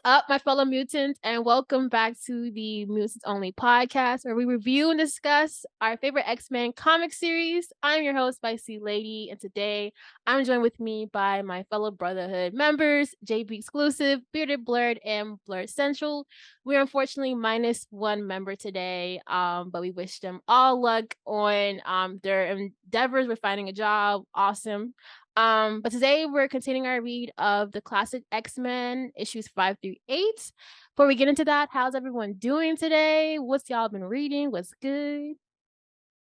up, my fellow mutants, and welcome back to the Mutants Only podcast, where we review and discuss our favorite X-Men comic series. I'm your host, Spicy Lady, and today I'm joined with me by my fellow Brotherhood members, JBxclusive, Bearded Blerd, and Blerd Central. We're unfortunately minus one member today, but we wish them all luck on their endeavors with finding a job. Awesome. But today we're continuing our read of the classic X-Men issues 5 through 8. Before we get into that, how's everyone doing today? What's y'all been reading? What's good?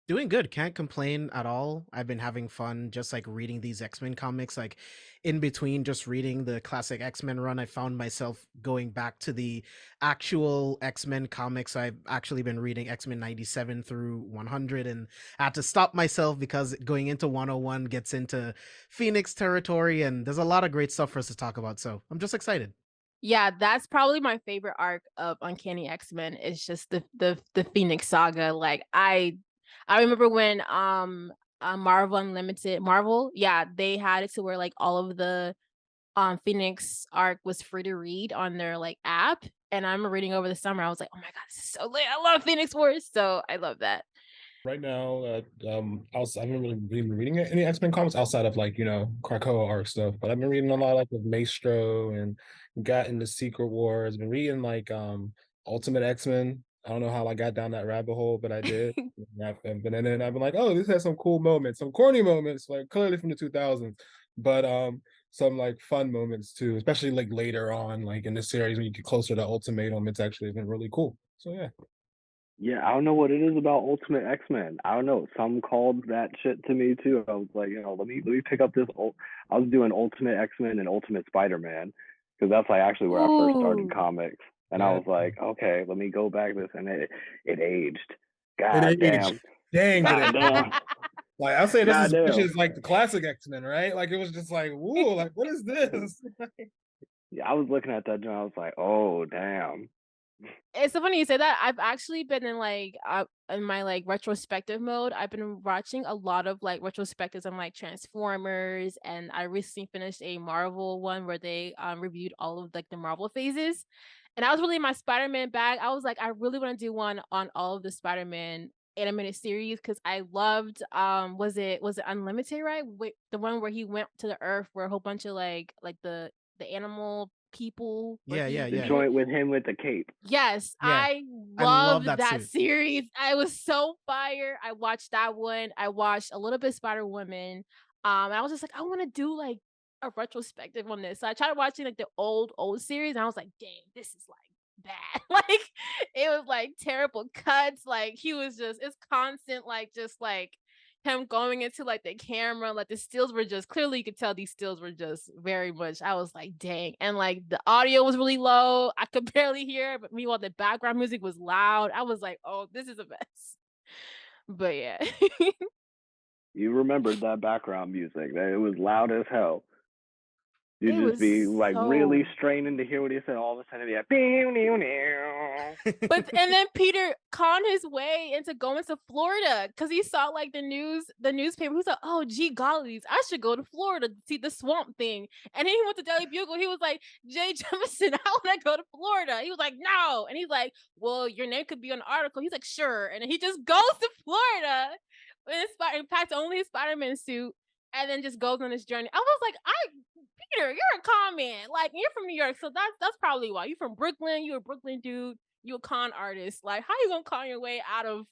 Doing good. Can't complain at all. I've been having fun just like reading these X-Men comics. Like in between just reading the classic X-Men run, I found myself going back to the actual X-Men comics. I've actually been reading X-Men 97 through 100 and I had to stop myself because going into 101 gets into Phoenix territory and there's a lot of great stuff for us to talk about. So I'm just excited. Yeah, that's probably my favorite arc of Uncanny X-Men. It's just the Phoenix saga. Like I remember when Marvel Unlimited, yeah, they had it to where like all of the Phoenix arc was free to read on their like app. And I'm reading over the summer. I was like, oh my god, this is so lit. I love Phoenix Wars. So I love that. Right now, I haven't really been reading any X-Men comics outside of like, Krakoa arc stuff, but I've been reading a lot like with Maestro and got into Secret Wars, been reading like Ultimate X-Men. I don't know how I got down that rabbit hole, but I did. I've been in it and I've been like, oh, this has some cool moments, some corny moments, like clearly from the 2000s, but some like fun moments too, especially like later on, like in the series when you get closer to Ultimatum, it's actually been really cool. So yeah. Yeah, I don't know what it is about Ultimate X-Men. I don't know. Some called that shit to me too. I was like, let me pick up this. I was doing Ultimate X-Men and Ultimate Spider-Man because that's like actually where I first started comics. And I was like, okay, let me go back this, and it aged. God damn. Dang, God damn. Like I say, this damn. is like the classic X-Men, right? Like it was just like, whoa, like what is this? Yeah, I was looking at that and I was like, oh damn. It's so funny you say that. I've actually been in like in my like retrospective mode. I've been watching a lot of like retrospectives on like Transformers, and I recently finished a Marvel one where they reviewed all of like the Marvel phases. And I was really in my Spider-Man bag. I was like, I really want to do one on all of the Spider-Man animated series because I loved was it Unlimited, right? The one where he went to the Earth where a whole bunch of like the animal people. The joint with him with the cape. Yes, Yeah. I love loved that series. I was so fire. I watched that one. I watched a little bit Spider-Woman. I was just like, I want to do like a retrospective on this. So I tried watching like the old series, and I was like, dang, this is like bad. Like it was like terrible cuts. Like he was just it's constant, like just like him going into like the camera, like the stills were just clearly you could tell these stills were just very much. I was like, dang. And like the audio was really low. I could barely hear, but meanwhile the background music was loud. I was like, oh, this is a mess. But yeah. You remembered that background music. It was loud as hell. You'd just be like really straining to hear what he said. All of a sudden, it'd be like, but and then Peter conned his way into going to Florida because he saw like the newspaper. He's like, "Oh, gee gollies, I should go to Florida to see the swamp thing." And then he went to Daily Bugle. He was like, "Jay Jemison, I want to go to Florida." He was like, "No," and he's like, "Well, your name could be on the article." He's like, "Sure," and then he just goes to Florida in fact, only his Spider-Man suit, and then just goes on this journey. I was like, Peter, you're a con man. Like, you're from New York, so that's probably why. You from Brooklyn, you're a Brooklyn dude, you a con artist. Like, how you gonna con your way out of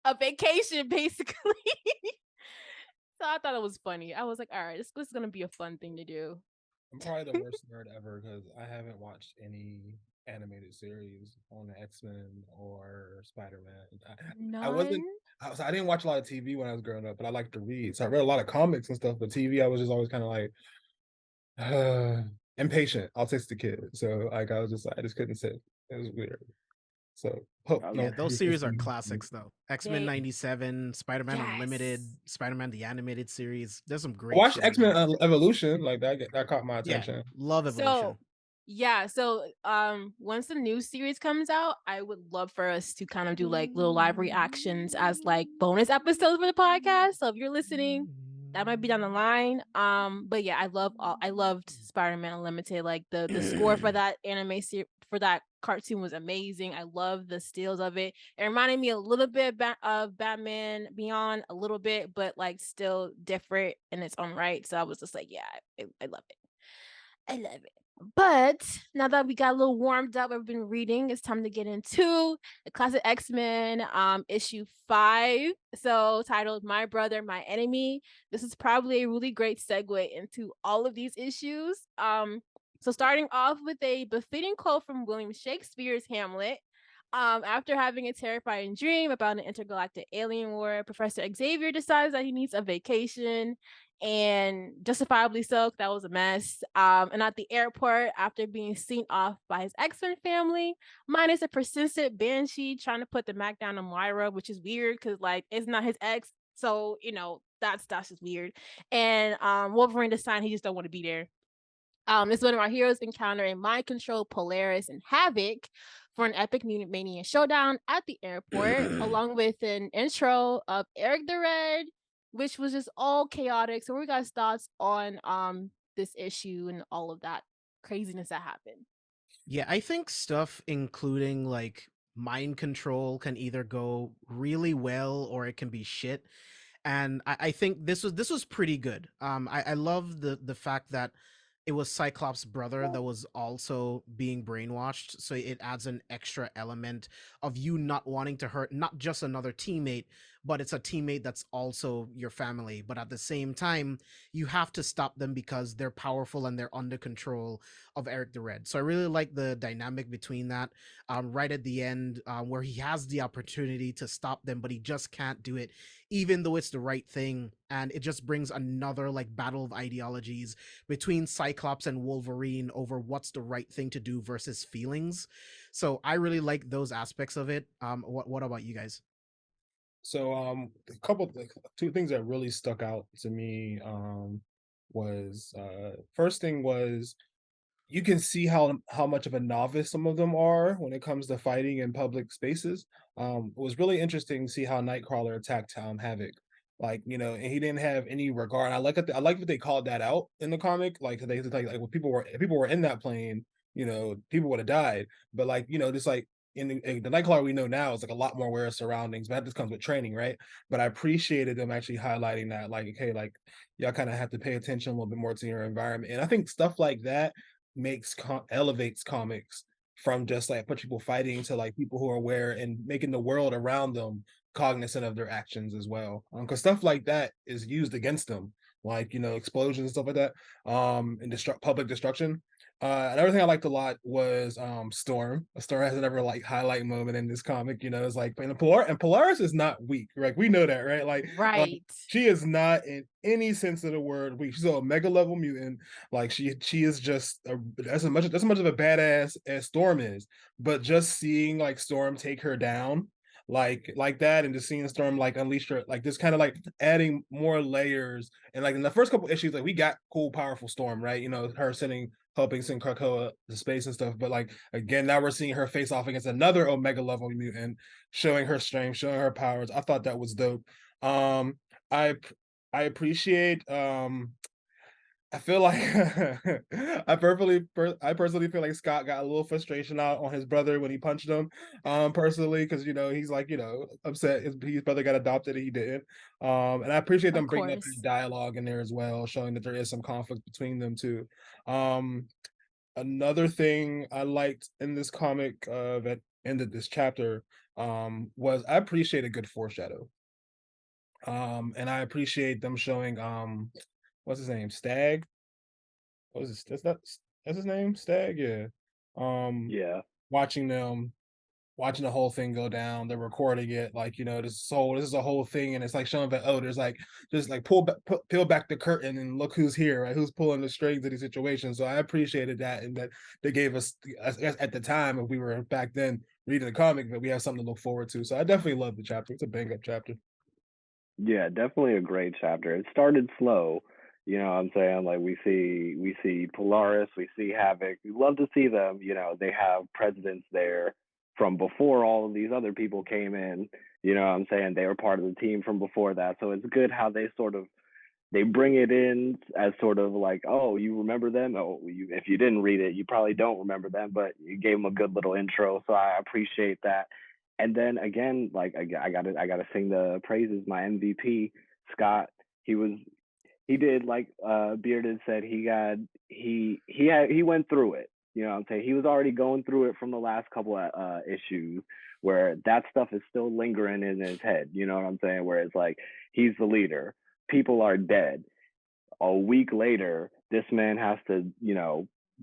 a vacation, basically? So I thought it was funny. I was like, all right, this is gonna be a fun thing to do. I'm probably the worst nerd ever because I haven't watched any animated series on X-Men or Spider-Man. I didn't watch a lot of TV when I was growing up, but I like to read. So I read a lot of comics and stuff, but TV I was just always kind of like impatient, autistic kid. So like I just couldn't sit. It was weird. So those series are classics though. X-Men 97, Spider-Man Unlimited, Spider-Man the animated series. There's some great. Watch X-Men Evolution, like that caught my attention. Love Evolution. So once the new series comes out, I would love for us to kind of do like little live reactions as like bonus episodes for the podcast. So if you're listening, that might be down the line. But yeah, I loved Spider-Man Unlimited. Like the score for that for that cartoon was amazing. I love the stills of it. It reminded me a little bit of Batman Beyond, a little bit, but like still different in its own right. So I was just like, yeah, I love it. I love it. But now that we got a little warmed up, I've been reading, it's time to get into the classic X-Men issue 5. So titled My Brother, My Enemy. This is probably a really great segue into all of these issues. So starting off with a befitting quote from William Shakespeare's Hamlet. After having a terrifying dream about an intergalactic alien war, Professor Xavier decides that he needs a vacation, and justifiably so, 'cause that was a mess. And at the airport, after being seen off by his X-Men family, minus a persistent Banshee trying to put the Mac down on Moira, which is weird because like it's not his ex, so you know that's just weird. And Wolverine decided he just don't want to be there. This is when our heroes encounter a mind control Polaris and Havoc for an epic mutant mania showdown at the airport, along with an intro of Eric the Red, which was just all chaotic. So, what are you guys' thoughts on this issue and all of that craziness that happened? Yeah, I think stuff including like mind control can either go really well or it can be shit. And I think this was pretty good. I love the fact that it was Cyclops' brother that was also being brainwashed, so it adds an extra element of you not wanting to hurt not just another teammate, but it's a teammate that's also your family. But at the same time, you have to stop them because they're powerful and they're under control of Eric the Red. So I really like the dynamic between that. Right at the end, where he has the opportunity to stop them, but he just can't do it even though it's the right thing. And it just brings another like battle of ideologies between Cyclops and Wolverine over what's the right thing to do versus feelings. So I really like those aspects of it. What about you guys? So two things that really stuck out to me was first thing was you can see how much of a novice some of them are when it comes to fighting in public spaces. It was really interesting to see how Nightcrawler attacked Havoc. Like, you know, and he didn't have any regard. I like what they called that out in the comic. Like they like when people were in that plane, you know, people would have died. But like, you know, just like in the Nightcrawler we know now is like a lot more aware of surroundings, but that just comes with training, right? But I appreciated them actually highlighting that, like, okay, like y'all kind of have to pay attention a little bit more to your environment. And I think stuff like that elevates comics from just like put people fighting to like people who are aware and making the world around them cognizant of their actions as well. Because stuff like that is used against them, like, you know, explosions and stuff like that, and public destruction. Another thing I liked a lot was Storm. Storm has another like highlight moment in this comic. You know, it's like and Polaris is not weak. Like we know that, right? Like Right. she is not in any sense of the word weak. She's a mega level mutant. Like she is just as much of a badass as Storm is. But just seeing like Storm take her down like that, and just seeing Storm like unleash her, like this kind of like adding more layers. And like in the first couple issues, like we got cool powerful Storm, right? You know, her helping send Krakoa to space and stuff. But like again, now we're seeing her face off against another Omega level mutant, showing her strength, showing her powers. I thought that was dope. um I I appreciate I feel like I personally feel like Scott got a little frustration out on his brother when he punched him. Personally, because you know he's like, you know, upset his brother got adopted and he didn't. And I appreciate Of them bringing up course. dialogue in there as well, showing that there is some conflict between them too. Um, Another thing I liked in this comic that ended this chapter was I appreciate a good foreshadow. And I appreciate them showing what's his name? Stag? What is this? That's his name? Stag? Yeah. Um Yeah. watching them watching the whole thing go down, they're recording it, like, you know, this is a whole thing, and it's like showing that, oh, there's like just like peel back the curtain and look who's here, right? Who's pulling the strings of these situations. So I appreciated that, and that they gave us, I guess at the time, if we were back then reading the comic, that we have something to look forward to. So I definitely love the chapter. It's a bang up chapter. Yeah, definitely a great chapter. It started slow, you know what I'm saying? Like we see Polaris, we see Havoc. We love to see them, you know, they have presidents there from before all of these other people came in, you know what I'm saying? They were part of the team from before that. So it's good how they sort of they bring it in as sort of like, oh, you remember them? Oh, if you didn't read it, you probably don't remember them, but you gave them a good little intro, so I appreciate that. And then again, like I gotta sing the praises. My MVP, Scott, he was he did like Bearded said, he went through it. You know what I'm saying? He was already going through it from the last couple of issues where that stuff is still lingering in his head. You know what I'm saying? Where it's like he's the leader, people are dead. A week later, this man has to,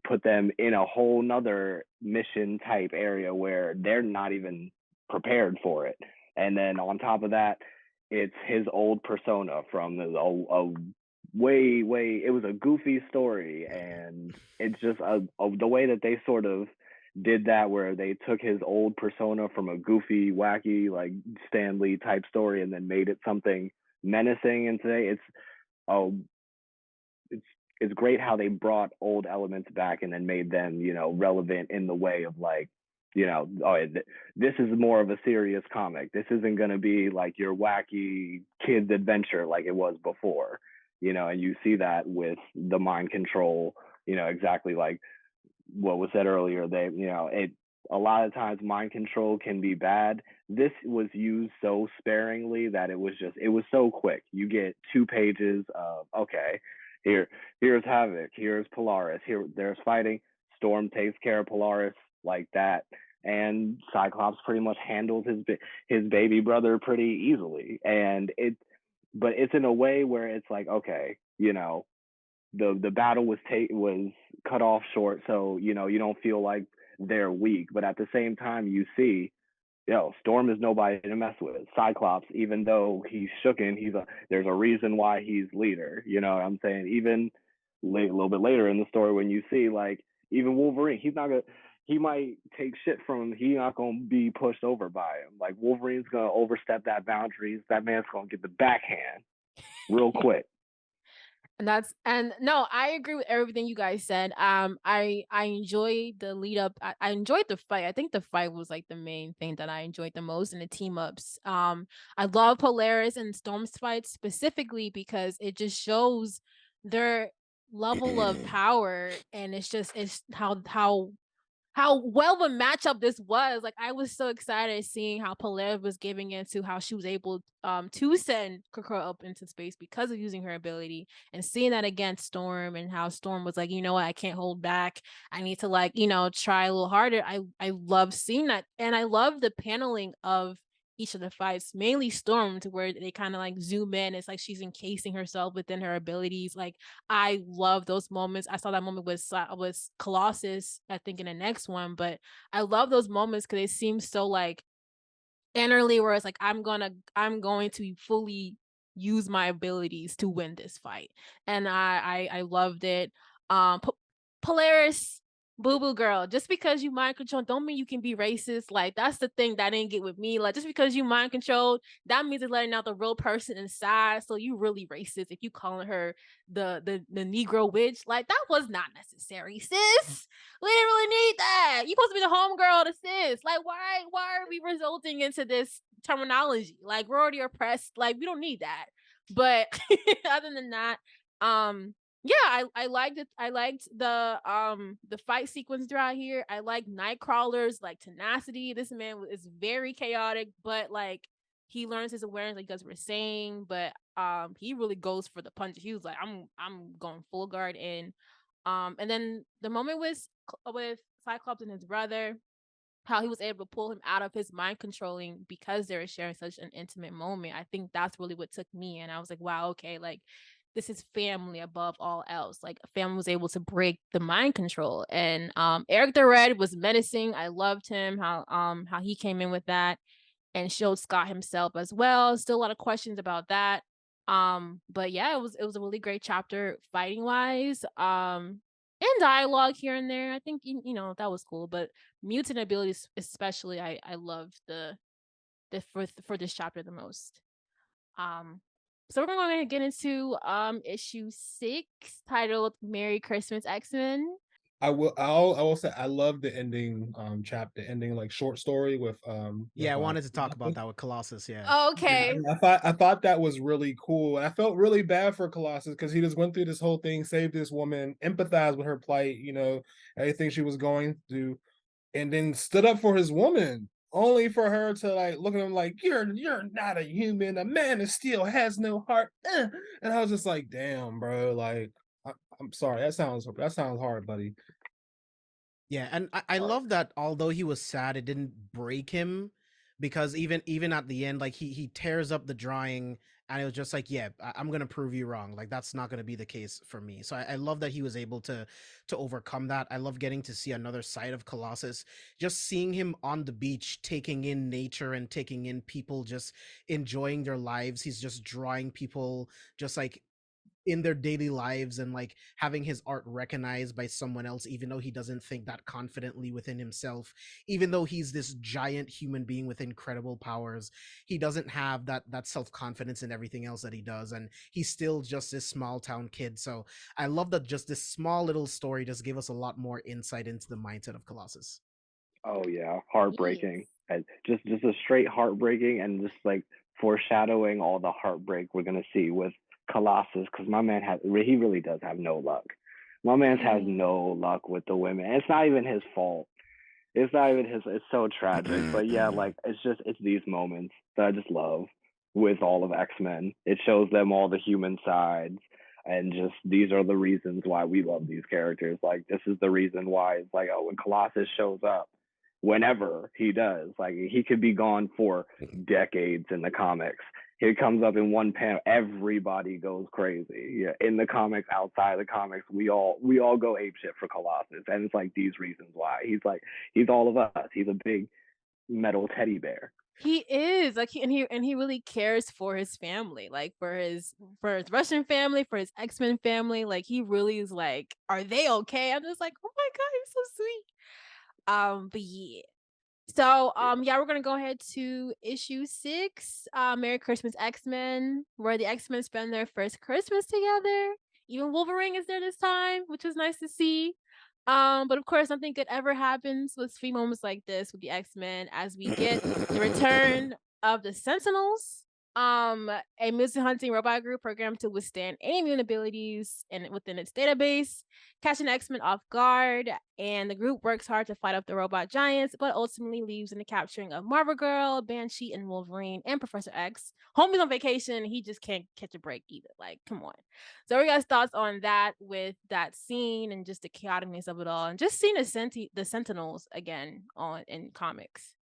put them in a whole nother mission type area where they're not even prepared for it. And then on top of that, it's his old persona from a way, it was a goofy story. And it's just the way that they sort of did that, where they took his old persona from a goofy, wacky, like Stan Lee type story and then made it something menacing. And today oh, it's great how they brought old elements back and then made them, relevant in the way of like, this is more of a serious comic. This isn't going to be like your wacky kids adventure like it was before, and you see that with the mind control, exactly like what was said earlier. A lot of times mind control can be bad. This was used so sparingly that it was so quick. You get 2 pages of, okay, here's Havoc, here's Polaris, there's fighting. Storm takes care of Polaris like that, and Cyclops pretty much handles his baby brother pretty easily. But it's in a way where it's like, okay, the battle was cut off short, so you don't feel like they're weak, but at the same time you see, Storm is nobody to mess with. Cyclops, even though he's shooken, there's a reason why he's leader. You know what I'm saying? Even a little bit later in the story, when you see like even Wolverine, he might take shit from him. He's not gonna be pushed over by him. Like Wolverine's gonna overstep that boundaries. That man's gonna get the backhand real quick. And no, I agree with everything you guys said. I enjoyed the lead up. I enjoyed the fight. I think the fight was like the main thing that I enjoyed the most, in the team ups. I love Polaris and Storm's fight specifically because it just shows their level of power, and it's how well of a matchup this was. Like, I was so excited seeing how Polaris was giving into how she was able to send Krakoa up into space because of using her ability, and seeing that against Storm, and how Storm was like, you know what, I can't hold back. I need to like, try a little harder. I love seeing that. And I love the paneling of each of the fights, mainly Storm, to where they kind of like zoom in. It's like she's encasing herself within her abilities. Like, I love those moments. I saw that moment with Colossus, I think, in the next one, but I love those moments because they seem so like innerly, where it's like I'm going to fully use my abilities to win this fight, and I loved it. Polaris, boo boo girl, just because you mind control don't mean you can be racist. Like, that's the thing that didn't get with me. Like, just because you mind controlled, that means it's letting out the real person inside. So you really racist if you calling her the Negro witch. Like, that was not necessary, sis. We didn't really need that. You supposed to be the homegirl to sis. Like, why are we resulting into this terminology? Like, we're already oppressed. Like, we don't need that. But other than that, yeah, I liked it. I liked the fight sequence throughout here. I like Nightcrawler's like tenacity. This man is very chaotic, but like he learns his awareness, like as we're saying, but he really goes for the punch. He was like, I'm going full guard in. And then the moment with Cyclops and his brother, how he was able to pull him out of his mind controlling because they were sharing such an intimate moment. I think that's really what took me. And I was like, wow, okay, like this is family above all else. Like, family was able to break the mind control. And Eric the Red was menacing. I loved him, how he came in with that and showed Scott himself as well. Still a lot of questions about that. But yeah, it was a really great chapter fighting wise. And dialogue here and there. I think that was cool. But mutant abilities especially, I love the for this chapter the most. So we're going to get into issue 6, titled Merry Christmas, X-Men. I will say I love the ending chapter, ending like short story with Yeah, I wanted to talk about that with Colossus. Yeah. Okay. I thought that was really cool. I felt really bad for Colossus because he just went through this whole thing, saved this woman, empathized with her plight, everything she was going through, and then stood up for his woman, only for her to like look at him like you're not a human. A man that still has no heart. And I was just like, damn, bro. Like, I'm sorry. That sounds hard, buddy. Yeah, and I love that although he was sad, it didn't break him, because even at the end, like he tears up the drawing and it was just like, yeah, I'm gonna prove you wrong. Like that's not gonna be the case for me. So I love that he was able to overcome that. I love getting to see another side of Colossus, just seeing him on the beach, taking in nature and taking in people, just enjoying their lives. He's just drawing people just like in their daily lives and like having his art recognized by someone else, even though he doesn't think that confidently within himself, even though he's this giant human being with incredible powers, he doesn't have that self-confidence in everything else that he does, and he's still just this small town kid. So I love that just this small little story just gave us a lot more insight into the mindset of Colossus. Oh yeah, Yes. heartbreaking. And just a straight heartbreaking, and just like foreshadowing all the heartbreak we're gonna see with Colossus, because my man he really does have no luck. My man has Mhm. no luck with the women. It's not even his fault. It's not even his. It's so tragic. But yeah, like it's these moments that I just love with all of X-Men. It shows them all the human sides, and just these are the reasons why we love these characters. Like this is the reason why it's like, oh, when Colossus shows up, whenever he does, like he could be gone for decades in the comics. He comes up in one panel, everybody goes crazy. Yeah, in the comics, outside the comics, we all go apeshit for Colossus, and it's like these reasons why he's all of us. He's a big metal teddy bear. He is like he really cares for his family, like for his Russian family, for his X-Men family. Like he really is like, are they okay? I'm just like, oh my god, he's so sweet. But yeah. So yeah, we're gonna go ahead to issue 6, Merry Christmas X-Men, where the X-Men spend their first Christmas together. Even Wolverine is there this time, which was nice to see. But of course, nothing good ever happens with sweet moments like this with the X-Men, as we get the return of the Sentinels, a mutant hunting robot group programmed to withstand any immune abilities and within its database, catching X-Men off guard, and the group works hard to fight off the robot giants, but ultimately leaves in the capturing of Marvel Girl, Banshee, and Wolverine, and Professor X. Homie's on vacation, he just can't catch a break either. Like, come on. So, what are you guys' thoughts on that, with that scene and just the chaoticness of it all, and just seeing the Sentinels again in comics?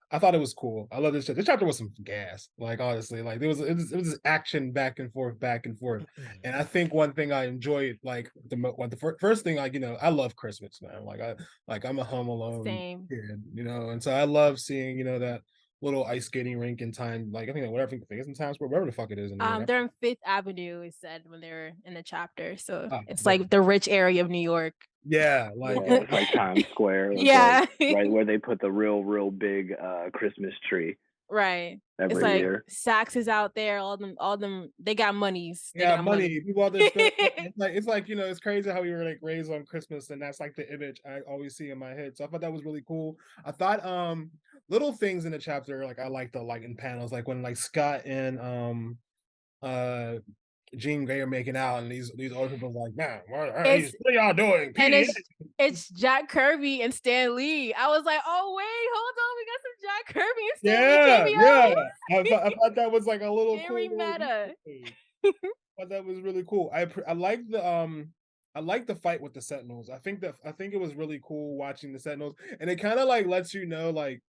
I thought it was cool. I love this chapter. This chapter was some gas. Like honestly, like it was action back and forth, back and forth. And I think one thing I enjoyed, like the first thing, like I love Christmas, man. I'm a Home Alone Same. kid, and so I love seeing that little ice skating rink in time. Like I think whatever I think it's in Times Square, wherever the fuck it is in New York. They're in Fifth Avenue, it said when they were in the chapter. So Ah, it's but like the rich area of New York. yeah, like Yeah, it's like Times Square. It's Yeah. like right where they put the real big Christmas tree Right. It's every like year. Saks is out there, all them, they got monies. They yeah, got money. money. People out there spend. It's like it's crazy how we were like raised on Christmas, and that's like the image I always see in my head. So I thought that was really cool. I thought little things in the chapter like I liked the like in panels, like when like Scott and uh Jean Grey are making out, and these other people are like, man, It's what are y'all doing? and PDA. it's Jack Kirby and Stan Lee. I was like, oh wait, hold on, we got some Jack Kirby and Stan Yeah, Lee yeah. cameos. I thought that was like a little cool Very little meta. Easter egg. Thought that was really cool. I like the fight with the Sentinels. I think it was really cool watching the Sentinels, and it kind of like lets you know like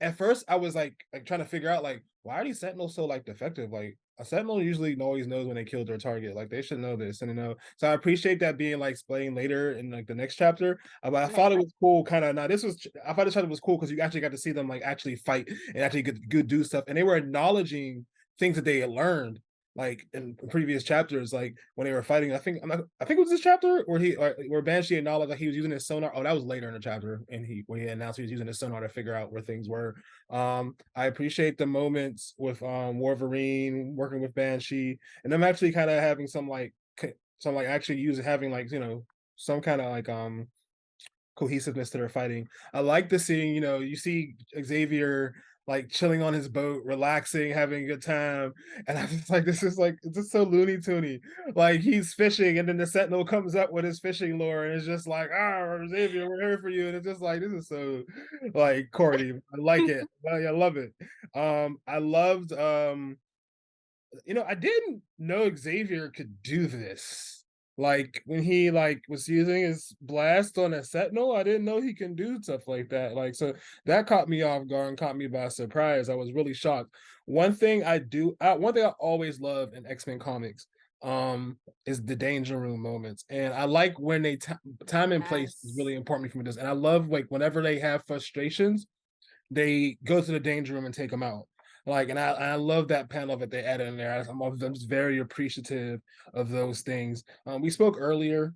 at first I was like trying to figure out like why are these Sentinels so like defective? Like a Sentinel usually always knows when they killed their target. Like they should know this, and So I appreciate that being like explained later in like the next chapter. But I thought Right. it was cool. Kind of now this was I thought this chapter was cool because you actually got to see them like actually fight and actually good do stuff, and they were acknowledging things that they had learned like in previous chapters, like when they were fighting. I think it was this chapter where Banshee acknowledged that he was using his sonar. Oh, that was later in the chapter, and where he announced he was using his sonar to figure out where things were. I appreciate the moments with Wolverine working with Banshee, and them actually kind of having some like actually using having like some kind of like cohesiveness to their fighting. I like the scene, you know, you see Xavier like chilling on his boat, relaxing, having a good time. And I'm just like, this is like, it's just so Looney Toony. Like he's fishing, and then the Sentinel comes up with his fishing lure, and it's just like, ah, Xavier, we're here for you. And it's just like, this is so like corny. I like it. I love it. I loved you know, I didn't know Xavier could do this. Like when he like was using his blast on a sentinel, I didn't know he can do stuff like that. Like so that caught me off guard and caught me by surprise. I was really shocked. One thing I always love in X-Men comics is the danger room moments. And I like when time and place is Yes. really important for me. This, and I love like whenever they have frustrations, they go to the danger room and take them out. Like, and I love that panel that they added in there. I'm just very appreciative of those things. We spoke earlier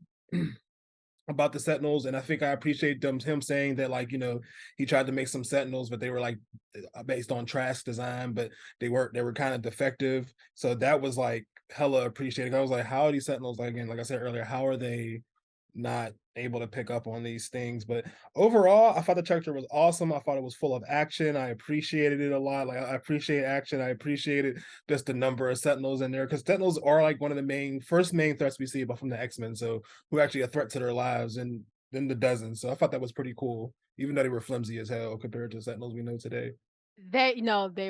about the Sentinels, and I think I appreciate him saying that, like, you know, he tried to make some Sentinels, but they were like based on trash design, but they were kind of defective. So that was like hella appreciated. I was like, how are these Sentinels, like, again, like I said earlier, how are they not able to pick up on these things? But overall, I thought the chapter was awesome. I thought it was full of action. I appreciated it a lot. Like, I appreciate action. I appreciated just the number of Sentinels in there, because Sentinels are like one of the first main threats we see about from the X-Men. So who are actually a threat to their lives, and then the dozens. So I thought that was pretty cool, even though they were flimsy as hell compared to Sentinels we know today. They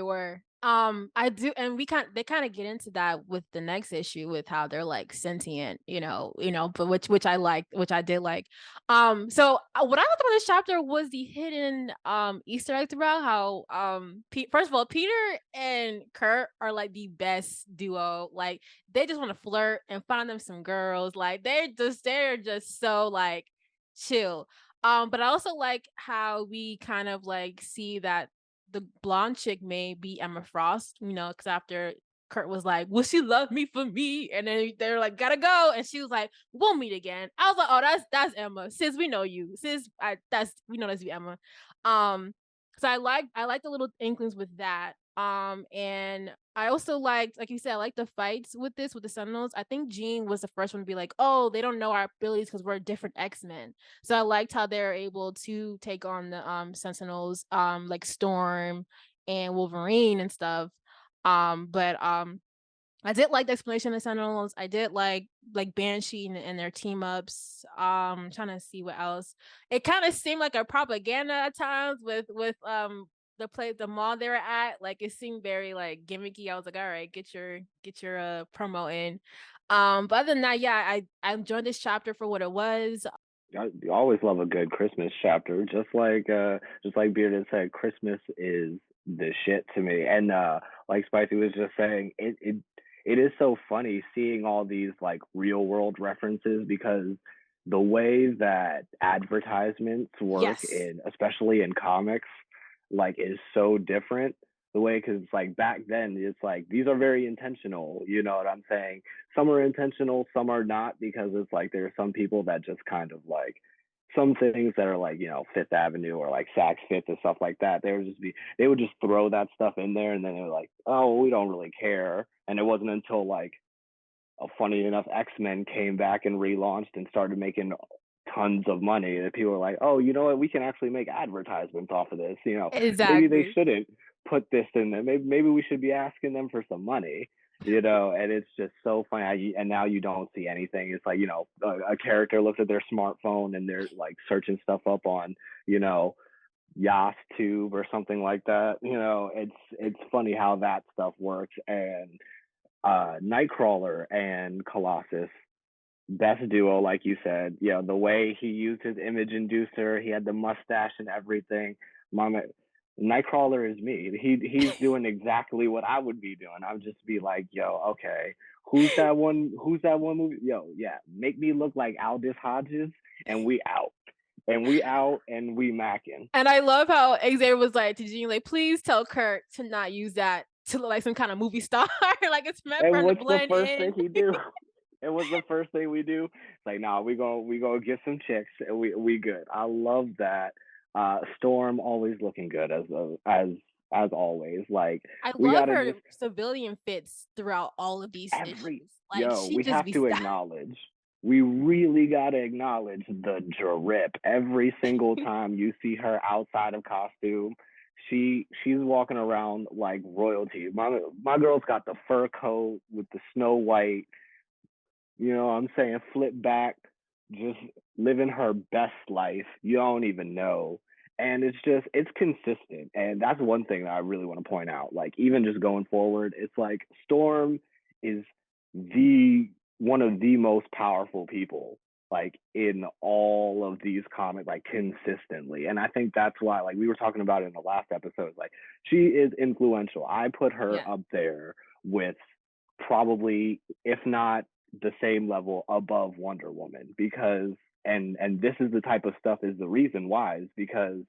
were. I do, and they kind of get into that with the next issue with how they're like sentient, but which I liked, which I did like. So what I liked about this chapter was the hidden Easter egg throughout. How first of all, Peter and Kurt are like the best duo. Like they just want to flirt and find them some girls. Like they're just so like chill. But I also like how we kind of like see that the blonde chick may be Emma Frost, because after Kurt was like, "Will she love me for me?" And then they're like, "Gotta go," and she was like, "We'll meet again." I was like, "Oh, that's Emma. Sis, we know you. Sis, we know that's you, Emma." Um, so I like the little inklings with that. And I also liked, like you said, I like the fights with the Sentinels. I think Jean was the first one to be like, "Oh, they don't know our abilities because we're different X-Men." So I liked how they're able to take on the Sentinels, like Storm and Wolverine and stuff. But I did like the explanation of Sentinels. I did like Banshee and their team ups. Trying to see what else. It kind of seemed like a propaganda at times the mall they were at. Like it seemed very like gimmicky. I was like, all right, get your promo in. But other than that, yeah, I enjoyed this chapter for what it was. I always love a good Christmas chapter. Just like Bearded said, Christmas is the shit to me. And like Spicy was just saying, it is so funny seeing all these like real world references, because the way that advertisements work Yes, especially in comics, like is so different. The way, because like back then it's like these are very intentional, you know what I'm saying? Some are intentional, some are not, because it's like there are some people that just kind of like some things that are like, Fifth Avenue or like Saks Fifth and stuff like that. They would just throw that stuff in there, and then they're like, oh, we don't really care. And it wasn't until like funny enough, X-Men came back and relaunched and started making tons of money that people were like, oh, you know what, we can actually make advertisements off of this. Maybe they exactly. shouldn't put this in there. Maybe we should be asking them for some money. And it's just so funny. And now you don't see anything. It's like, a character looks at their smartphone and they're like searching stuff up on, Yas Tube or something like that. It's funny how that stuff works. And Nightcrawler and Colossus, best duo, like you said. The way he used his image inducer, he had the mustache and everything. Mama, Nightcrawler is me. He's doing exactly what I would be doing. I would just be like, yo, okay, who's that one? Who's that one movie? Yo, yeah, make me look like Aldous Hodges, and we out. And we macking. And I love how Xavier was like to Jean, like, please tell Kurt to not use that to look like some kind of movie star. Like it's meant for And him to what's the blend first thing in. he do? And what's the first thing we do? It's like, nah, we go get some chicks and we good. I love that. Storm always looking good as always. Like I we love gotta her just civilian fits throughout all of these every issues. Like yo, she we just have be to style. acknowledge we really gotta acknowledge the drip. Every single time you see her outside of costume, she's walking around like royalty. My girl's got the fur coat with the Snow White, you know what I'm saying, flip back, just living her best life. You don't even know. And it's consistent. And that's one thing that I really want to point out. Like, even just going forward, it's like Storm is the one of the most powerful people, like, in all of these comics, like, consistently. And I think that's why, like, we were talking about it in the last episode, like, she is influential. I put her Yeah. up there with probably, if not the same level, above Wonder Woman, because and this is the type of stuff, is the reason why, is because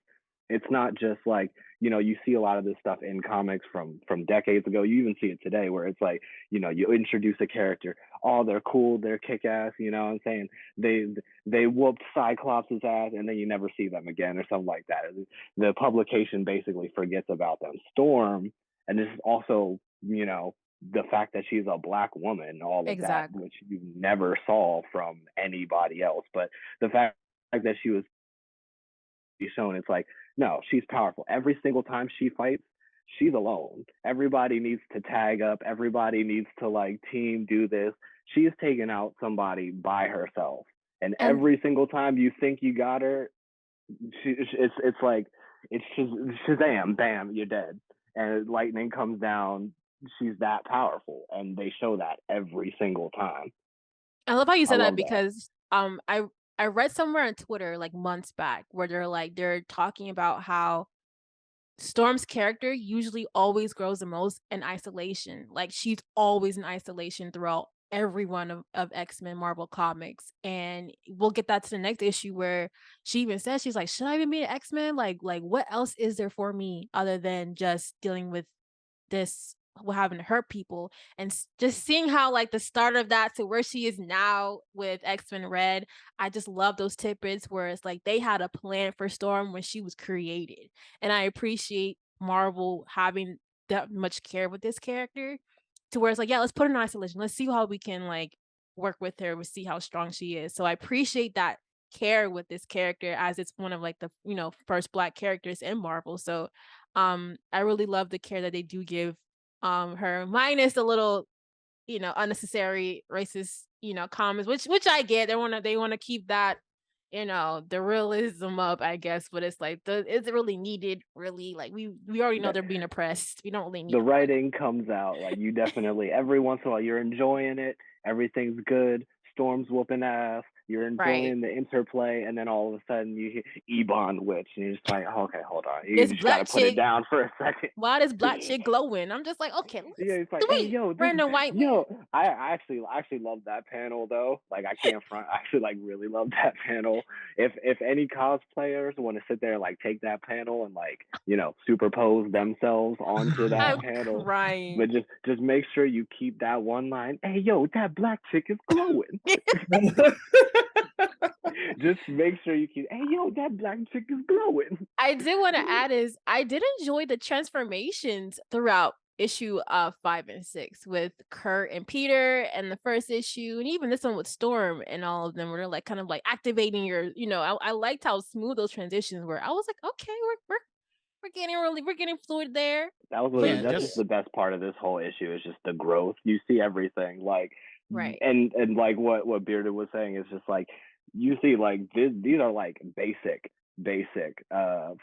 it's not just like, you know, you see a lot of this stuff in comics from decades ago. You even see it today, where it's like, you know, you introduce a character, oh, they're cool, they're kick-ass, you know what I'm saying, they whooped Cyclops' ass, and then you never see them again or something like that. The publication basically forgets about them. Storm, and this is also, you know, the fact that she's a Black woman, all of that, Exactly. which you never saw from anybody else. But the fact that she was shown, it's like, no, she's powerful. Every single time she fights, she's alone. Everybody needs to tag up. Everybody needs to, like, team do this. She's taking out somebody by herself. And And every single time you think you got her, it's like, it's Shazam, bam, you're dead. And lightning comes down. She's that powerful, and they show that every single time. I love how you I said that, love that. because I read somewhere on Twitter like months back where they're talking about how Storm's character usually always grows the most in isolation. Like, she's always in isolation throughout every one of X-Men Marvel comics. And we'll get that to the next issue where she even says, she's like, should I even be an X-Men? Like what else is there for me other than just dealing with this, what happened to her people? And just seeing how, like, the start of that to where she is now with X-Men Red, I just love those tidbits where it's like they had a plan for Storm when she was created. And I appreciate Marvel having that much care with this character, to where it's like, yeah, let's put her in isolation, let's see how we can, like, work with her, we see how strong she is. So I appreciate that care with this character, as it's one of, like, the, you know, first Black characters in Marvel. So I really love the care that they do give her, minus the little, you know, unnecessary racist, you know, comments, which I get. They wanna keep that, you know, the realism up, I guess. But it's like, is it really needed? Really? Like, we already know That they're being oppressed. We don't really need the more of writing comes out, like, you definitely, every once in a while, you're enjoying it, everything's good, Storm's whooping ass, you're that. Right. enjoying the interplay, and then all of a sudden you hear Ebon Witch, and you're just like, okay, hold on, you This just got to black put it chick, down for a second. why this black chick glowing? I'm just like, okay, Yeah, let's it's like, hey, sweet yo, this, random white man. yo, I actually love that panel though. Like, I can't front, I actually, like, really love that panel. If any cosplayers want to sit there and, like, take that panel and, like, you know, superpose themselves onto that I'm panel, crying. but just make sure you keep that one line. Hey, yo, that black chick is glowing. Just make sure you keep. Hey, yo, that black chick is glowing. I did want to add is I did enjoy the transformations throughout issue 5 and 6 with Kurt and Peter, and the first issue, and even this one with Storm and all of them, where they're like kind of like activating your, you know, I liked how smooth those transitions were. I was like, okay, we're getting fluid there. Yeah, That's just just the best part of this whole issue, is just the growth. You see everything, like, Right. and like what Bearded was saying, is just like, you see, like, these are like basic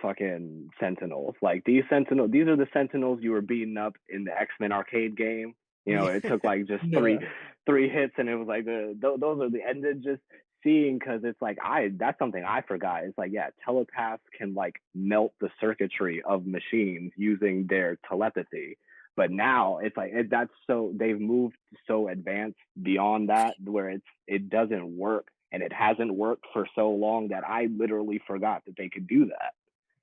fucking Sentinels. Like, these are the Sentinels you were beating up in the X-Men arcade game. You know, it took like just Yeah. three hits, and it was like those are the, and then just seeing, because it's like, that's something I forgot. It's like, yeah, telepaths can, like, melt the circuitry of machines using their telepathy. But now it's like, that's so, they've moved so advanced beyond that, where it doesn't work, and it hasn't worked for so long that I literally forgot that they could do that.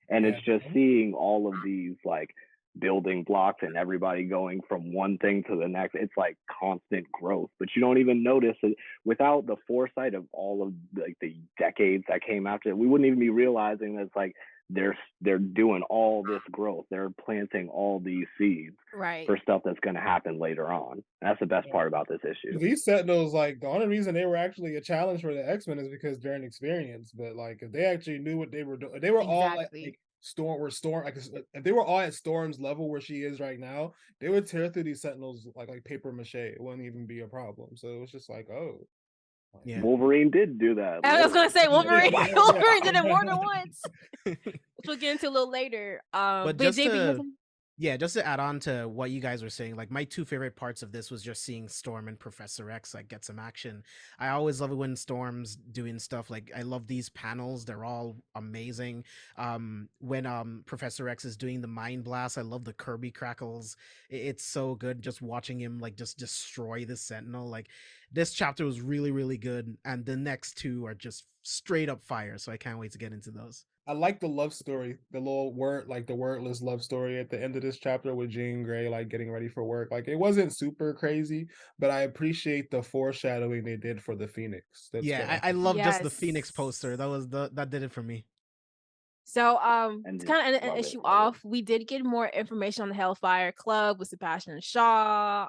And Yeah. it's just seeing all of these, like, building blocks and everybody going from one thing to the next. It's like constant growth, but you don't even notice it without the foresight of all of, like, the decades that came after it. We wouldn't even be realizing that it's like they're doing all this growth. They're planting all these seeds Right. for stuff that's going to happen later on. And that's the best part about this issue. These Sentinels, like, the only reason they were actually a challenge for the X-Men is because they're inexperienced. But like, if they actually knew what they were doing, they were all like Storm, like if they were all at Storm's level where she is right now, they would tear through these Sentinels like paper mache. It wouldn't even be a problem. So it was just like, oh. Yeah. Wolverine did do that. I was gonna say Wolverine. Yeah. Wolverine did it more than once, which we'll get into a little later. But JB, just to add on to what you guys were saying, like my two favorite parts of this was just seeing Storm and Professor X like get some action. I always love it when Storm's doing stuff. Like I love these panels; they're all amazing. When Professor X is doing the mind blast, I love the Kirby crackles. It's so good just watching him like just destroy the Sentinel. Like this chapter was really, really good, and the next two are just straight up fire. So I can't wait to get into those. I like the love story, the little the wordless love story at the end of this chapter with Jean Grey, like getting ready for work. Like it wasn't super crazy, but I appreciate the foreshadowing they did for the Phoenix. I love just the Phoenix poster. That did it for me. So to kind of end the issue off, we did get more information on the Hellfire Club with Sebastian Shaw,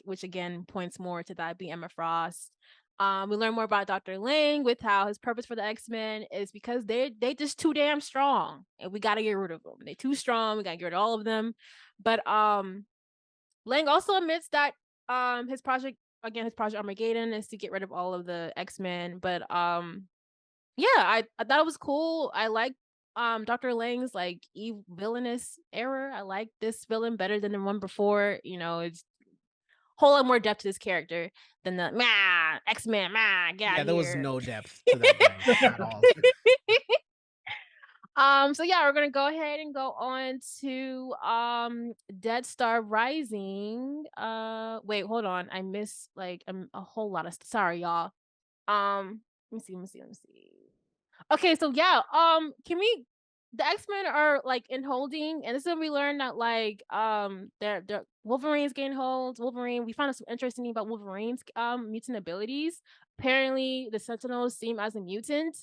which again points more to that being Emma Frost. We learn more about Dr. Lang with how his purpose for the X-Men is because they just too damn strong and we gotta get rid of them. They're too strong, we gotta get rid of all of them. But Lang also admits that his project Armageddon is to get rid of all of the X-Men. But yeah, I thought it was cool. I like Dr. Lang's like villainous error. I like this villain better than the one before. You know, it's whole lot more depth to this character than the X-Men, there was no depth to that guy at all. So yeah, we're gonna go ahead and go on to Dead Star Rising. Wait, hold on. I missed like a whole lot of sorry, y'all. Let me see. Okay, so yeah, the X-Men are like in holding, and this is when we learn that like they're Wolverine's getting holds. We found out some interesting thing about Wolverine's mutant abilities. Apparently the Sentinels see him as a mutant,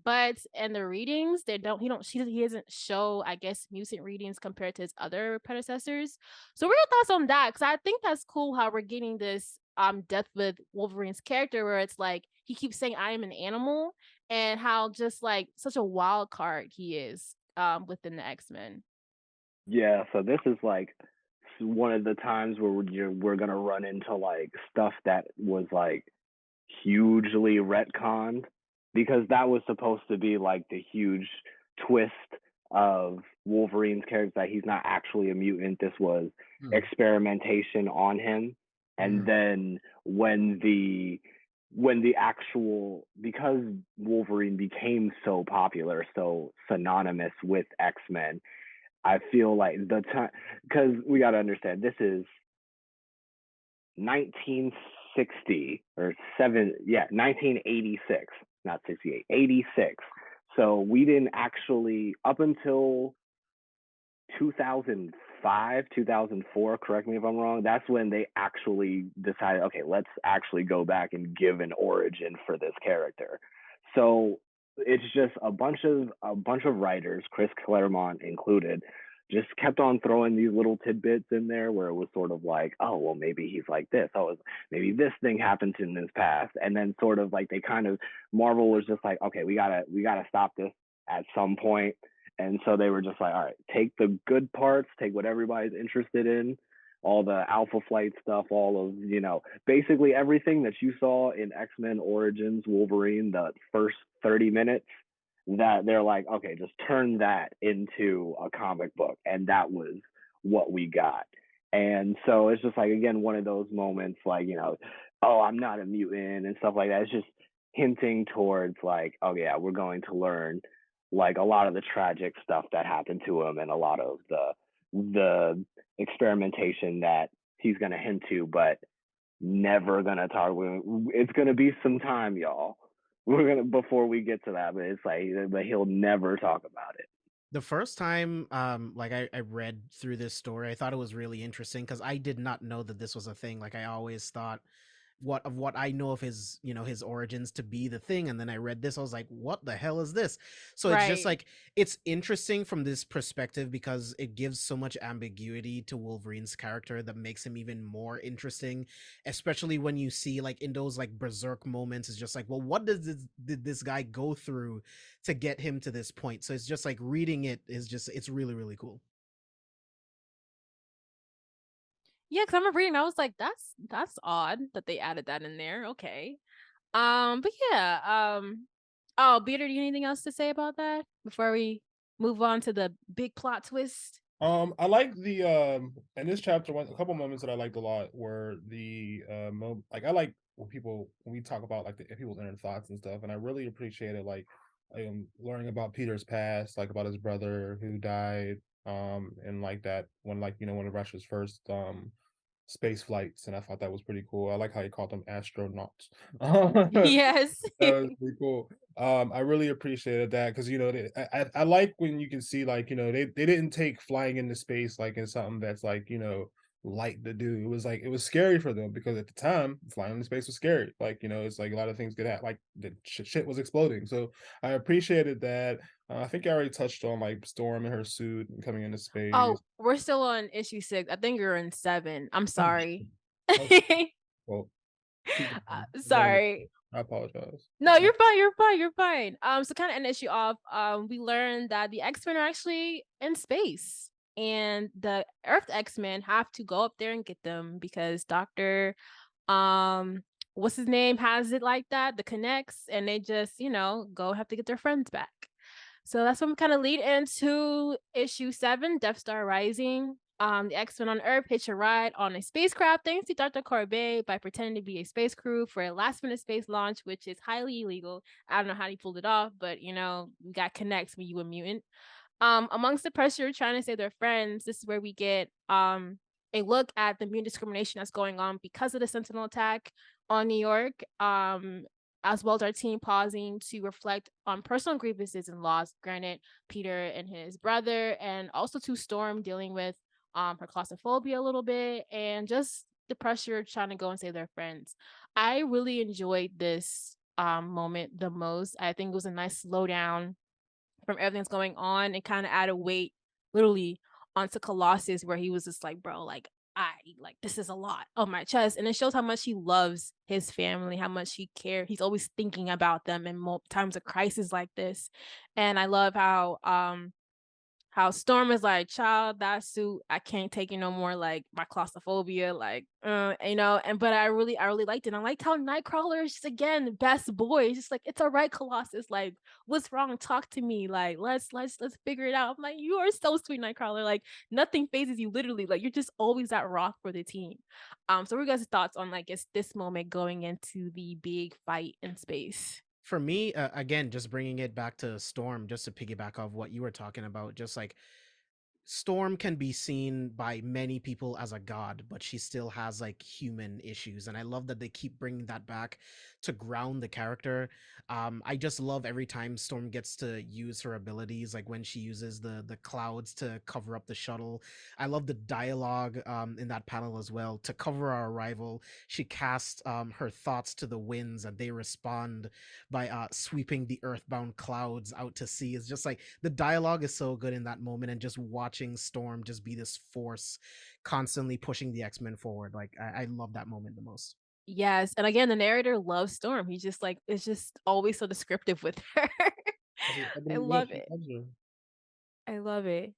but in the readings he doesn't show, I guess, mutant readings compared to his other predecessors. So what are your thoughts on that? Because I think that's cool how we're getting this depth with Wolverine's character where it's like he keeps saying I am an animal, and how just like such a wild card he is within the X-Men. Yeah, so this is like one of the times where we're gonna run into like stuff that was like hugely retconned, because that was supposed to be like the huge twist of Wolverine's character, that he's not actually a mutant. This was experimentation on him. And then when the actual, because Wolverine became so popular, so synonymous with X-Men, I feel like the time, because we got to understand, this is 1960 or 1986, not 68, 86. So we didn't actually, up until 2005, 2004, correct me if I'm wrong, that's when they actually decided, okay, let's actually go back and give an origin for this character. So it's just a bunch of writers, Chris Claremont included, just kept on throwing these little tidbits in there where it was sort of like, oh, well, maybe he's like this. Oh, maybe this thing happened in his past. And then sort of like Marvel was just like, okay, we gotta stop this at some point. And so they were just like, all right, take the good parts, take what everybody's interested in, all the Alpha Flight stuff, all of, basically everything that you saw in X-Men Origins Wolverine, the first 30 minutes, that they're like, okay, just turn that into a comic book. And that was what we got. And so it's just like, again, one of those moments like, oh, I'm not a mutant and stuff like that. It's just hinting towards like, oh yeah, we're going to learn like a lot of the tragic stuff that happened to him and a lot of the experimentation that he's going to hint to, but never going to talk. It's going to be some time, y'all. Before we get to that, but it's like, but he'll never talk about it. The first time like I read through this story, I thought it was really interesting because I did not know that this was a thing. Like I always thought what I know of his, his origins to be the Thing, and then I read this, I was like, what the hell is this? So it's just Right. like, it's interesting from this perspective because it gives so much ambiguity to Wolverine's character that makes him even more interesting, especially when you see like in those like berserk moments, it's just like, well, what did this guy go through to get him to this point? So it's just like reading it is just, it's really, really cool. Yeah, because I remember reading, I was like, that's odd that they added that in there. Okay. But yeah, oh, Peter, do you have anything else to say about that before we move on to the big plot twist? I like the in this chapter a couple moments that I liked a lot were the like I like when we talk about like people's inner thoughts and stuff, and I really appreciated like learning about Peter's past, like about his brother who died, and like that when like one of Russia's first space flights, and I thought that was pretty cool. I like how he called them astronauts. Yes. That was pretty cool. I really appreciated that because I like when you can see like they didn't take flying into space like in something that's like light to do. It was like it was scary for them because at the time flying into space was scary. Like it's like a lot of things could happen. Like the shit was exploding. So I appreciated that. I think I already touched on like Storm and her suit and coming into Oh, space. we're still on issue 6. I think you're in 7. I'm Oh, sorry. well, keep going. Sorry. I apologize. No, you're fine. You're fine. You're fine. So kind of end issue off. We learned that the X-Men are actually in space, and the Earth X-Men have to go up there and get them because Doctor, what's his name, has it like that, the connects, and they just go have to get their friends back. So that's what we kind of lead into issue 7, Death Star Rising. The X-Men on Earth hitch a ride on a spacecraft thanks to Dr. Corbet by pretending to be a space crew for a last-minute space launch, which is highly illegal. I don't know how he pulled it off, but we got connects when you a mutant. Amongst the pressure trying to save their friends, this is where we get a look at the mutant discrimination that's going on because of the Sentinel attack on New York. As well as our team pausing to reflect on personal grievances and loss. Granted, Peter and his brother, and also to Storm dealing with her claustrophobia a little bit, and just the pressure trying to go and save their friends. I really enjoyed this moment the most. I think it was a nice slowdown from everything that's going on and kind of add a weight literally onto Colossus, where he was just like, bro, like this is a lot on my chest. And it shows how much he loves his family, how much he cares. He's always thinking about them in times of crisis like this. And I love how Storm is like, child, that suit, I can't take it no more. Like my claustrophobia, like, but I really liked it. And I liked how Nightcrawler is just again best boy. It's just like, it's all right, Colossus. Like, what's wrong? Talk to me. Like, let's figure it out. I'm like, you are so sweet, Nightcrawler. Like, nothing phases you. Literally, like, you're just always at rock for the team. So what are you guys' thoughts on like this moment going into the big fight in space? For me, again, just bringing it back to Storm, just to piggyback off what you were talking about, just like Storm can be seen by many people as a god, but she still has like human issues, and I love that they keep bringing that back to ground the character. I just love every time Storm gets to use her abilities, like when she uses the clouds to cover up the shuttle. I love the dialogue in that panel as well. To cover our arrival, she casts her thoughts to the winds, and they respond by sweeping the earthbound clouds out to sea. It's just like the dialogue is so good in that moment, and just watching Storm just be this force constantly pushing the X-Men forward. Like I love that moment the most. Yes, and again, the narrator loves Storm. He's just like, it's just always so descriptive with her. I Yeah, love she it. loves her. I love it.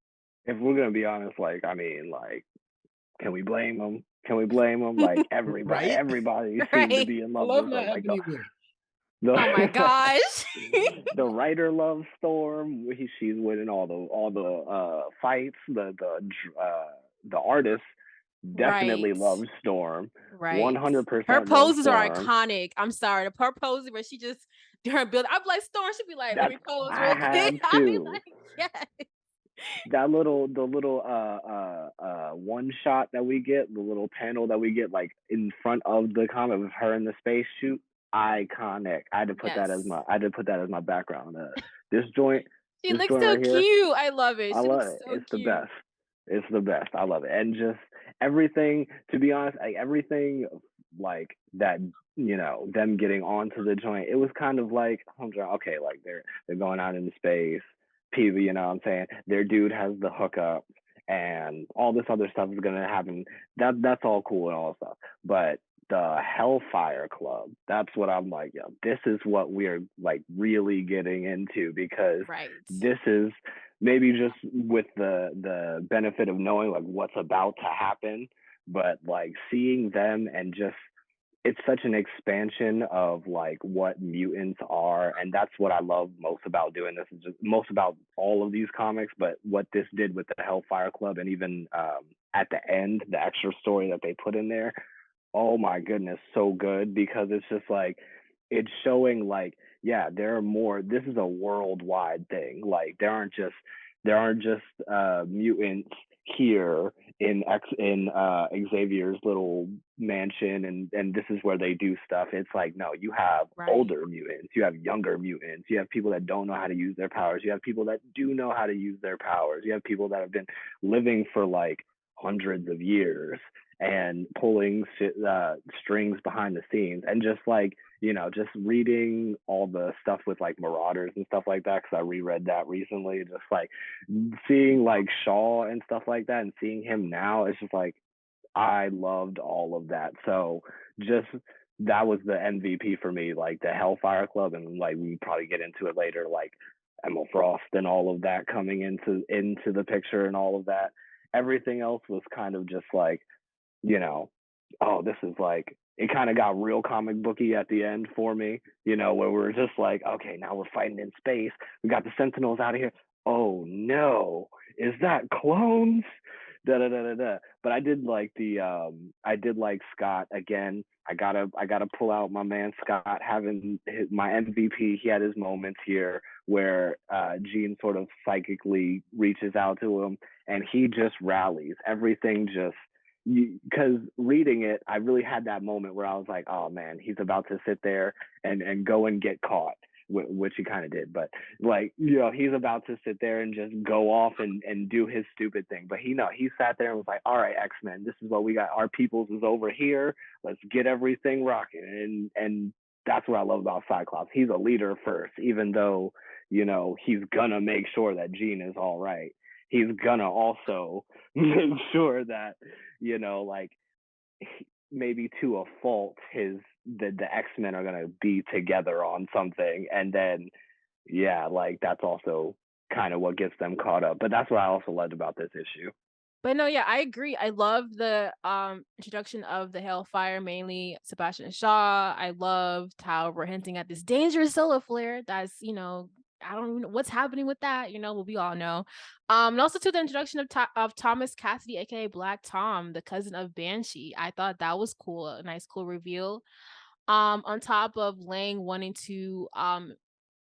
If we're gonna be honest, like I mean, like, can we blame them? Can we blame them? Like Right? everybody seemed to Right. be in I love love with my her. Like Ebony Witch. Oh my the gosh. the writer loves Storm. She's winning all the fights. The artist definitely Right. loves Storm. Right. Her 100% loves poses are Storm. iconic. I'm sorry. The her poses where she just do her build. I'm like, Storm should be like, let That's me pose I real quick. had I'll be to. like, yes. The little one shot that we get, the little panel that we get like in front of the comic with her in the space shoot, iconic. I had to put that as Yes. my background. This joint She this looks joint so right here, cute. I love it. I She love looks it. so It's the cute. best. It's the best. I love it. And just everything, to be honest, like everything like that, them getting onto the joint. It was kind of like, okay, like they're going out into space. People, you know what I'm saying? Their dude has the hookup and all this other stuff is gonna happen. That's all cool and all stuff. But the Hellfire Club, that's what I'm like, yo, this is what we're like really getting into, because Right. this is maybe just with the benefit of knowing like what's about to happen, but like seeing them and just it's such an expansion of like what mutants are, and that's what I love most about doing this, is just most about all of these comics, but what this did with the Hellfire Club, and even at the end the extra story that they put in there, oh my goodness, so good, because it's just like it's showing like, yeah, there are more, this is a worldwide thing, like there aren't just mutants here in Xavier's little mansion, and this is where they do stuff. It's like, no, you have Right. older mutants, you have younger mutants, you have people that don't know how to use their powers, you have people that do know how to use their powers, you have people that have been living for like hundreds of years and pulling strings behind the scenes, and just like, just reading all the stuff with like Marauders and stuff like that, because I reread that recently, just like seeing like Shaw and stuff like that, and seeing him now, it's just like I loved all of that. So just that was the MVP for me, like the Hellfire Club, and like we probably get into it later, like Emma Frost and all of that coming into the picture and all of that. Everything else was kind of just like, oh, this is like, it kind of got real comic booky at the end for me, where we're just like, okay, now we're fighting in space. We got the Sentinels out of here. Oh no, is that clones? Da da da da da. But I did like Scott again. I gotta pull out my man Scott having my MVP. He had his moments here where Jean sort of psychically reaches out to him and he just rallies. Everything just, because reading it, I really had that moment where I was like, oh man, he's about to sit there and go and get caught, which he kind of did. But like, he's about to sit there and just go off and do his stupid thing. But he sat there and was like, all right, X-Men, this is what we got. Our peoples is over here. Let's get everything rocking. And that's what I love about Cyclops. He's a leader first, even though, he's gonna make sure that Jean is all right. He's gonna also make sure that, like maybe to a fault, the X-Men are gonna be together on something, and then yeah, like that's also kind of what gets them caught up. But that's what I also loved about this issue. But no, yeah, I agree. I love the introduction of the Hellfire, mainly Sebastian Shaw. I loved how we're hinting at this dangerous solar flare. That's, I don't even know what's happening with that, but we all know. And also to the introduction of Thomas Cassidy, aka Black Tom, the cousin of Banshee. I thought that was cool, a nice cool reveal. On top of Lang wanting to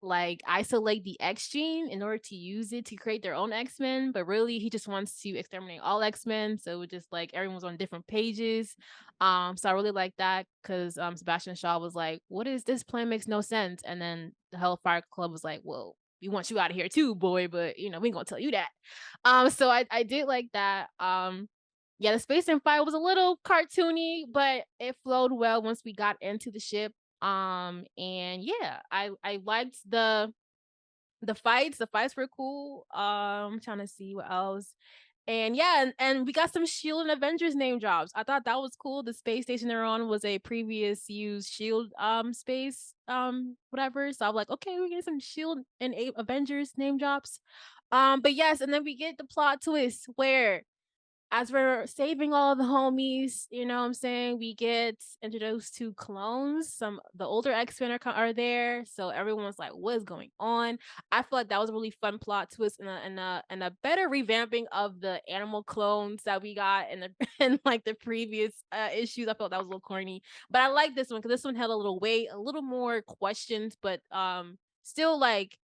like isolate the X gene in order to use it to create their own X-Men, but really he just wants to exterminate all X-Men. So it just like everyone's on different pages. So I really like that, because Sebastian Shaw was like, what is this plan, makes no sense. And then the Hellfire Club was like, well, we want you out of here too, boy, but we ain't gonna tell you that. So I did like that. Yeah, the space and fight was a little cartoony, but it flowed well once we got into the ship. And yeah, I liked the fights. The fights were cool. I'm trying to see what else. And yeah, and we got some Shield and Avengers name drops. I thought that was cool. The space station they're on was a previous used Shield space whatever. So I'm like, okay, we get some Shield and Avengers name drops. But yes, and then we get the plot twist where, as we're saving all the homies, you know what I'm saying, we get introduced to clones. The older X-Men are there, so everyone's like, what is going on? I feel like that was a really fun plot twist, and a better revamping of the animal clones that we got in the in like the previous issues. I felt that was a little corny, but I like this one because this one had a little weight, a little more questions, but still like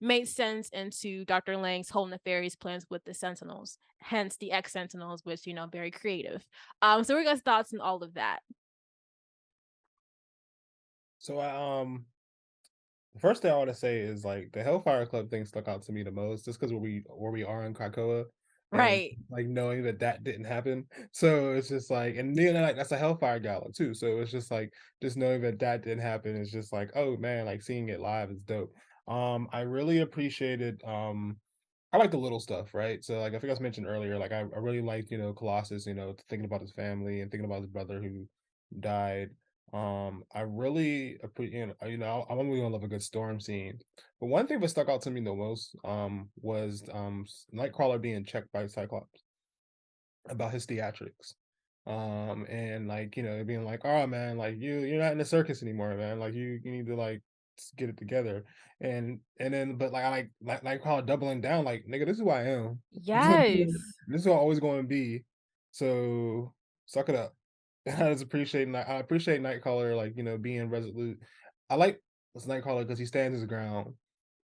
made sense into Dr. Lang's whole nefarious plans with the Sentinels, hence the X Sentinels, which, very creative. So we got thoughts on all of that. So the first thing I want to say is like the Hellfire Club thing stuck out to me the most, just because where we are in Krakoa. and Right. like knowing that didn't happen. So it's just like, and then like that's a Hellfire Gala too. So it's just like just knowing that didn't happen is just like, oh man, like seeing it live is dope. I really appreciated I like the little stuff, right? So like I think I was mentioned earlier, like I really liked, Colossus, thinking about his family and thinking about his brother who died. I really appreciate, I'm really gonna love a good storm scene. But one thing that stuck out to me the most was Nightcrawler being checked by Cyclops about his theatrics. And like, being like, oh man, like you're not in the circus anymore, man. Like you need to like get it together. And then but like I like Nightcrawler doubling down, like, nigga, this is who I am. Yes. This is who I'm always going to be. So suck it up. I appreciate Nightcrawler, like, being resolute. I like this Nightcrawler because he stands his ground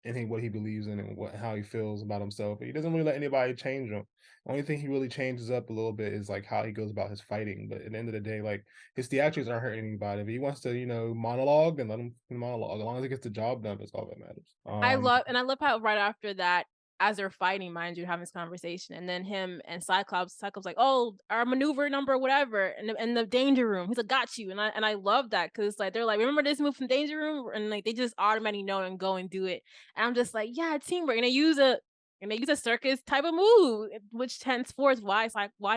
and what he believes in and how he feels about himself. He doesn't really let anybody change him. Only thing he really changes up a little bit is like how he goes about his fighting. But at the end of the day, like his theatrics aren't hurting anybody. If he wants to, monologue, and let him monologue. As long as he gets the job done, that's all that matters. I love how right after that, as they're fighting, mind you, having this conversation, and then him and Cyclops like, oh, our maneuver number, whatever, in the danger room. He's like, got you, and I love that because like they're like, remember this move from danger room, and like they just automatically know and go and do it, and I'm just like, yeah, teamwork, and they use a circus type of move, which henceforth why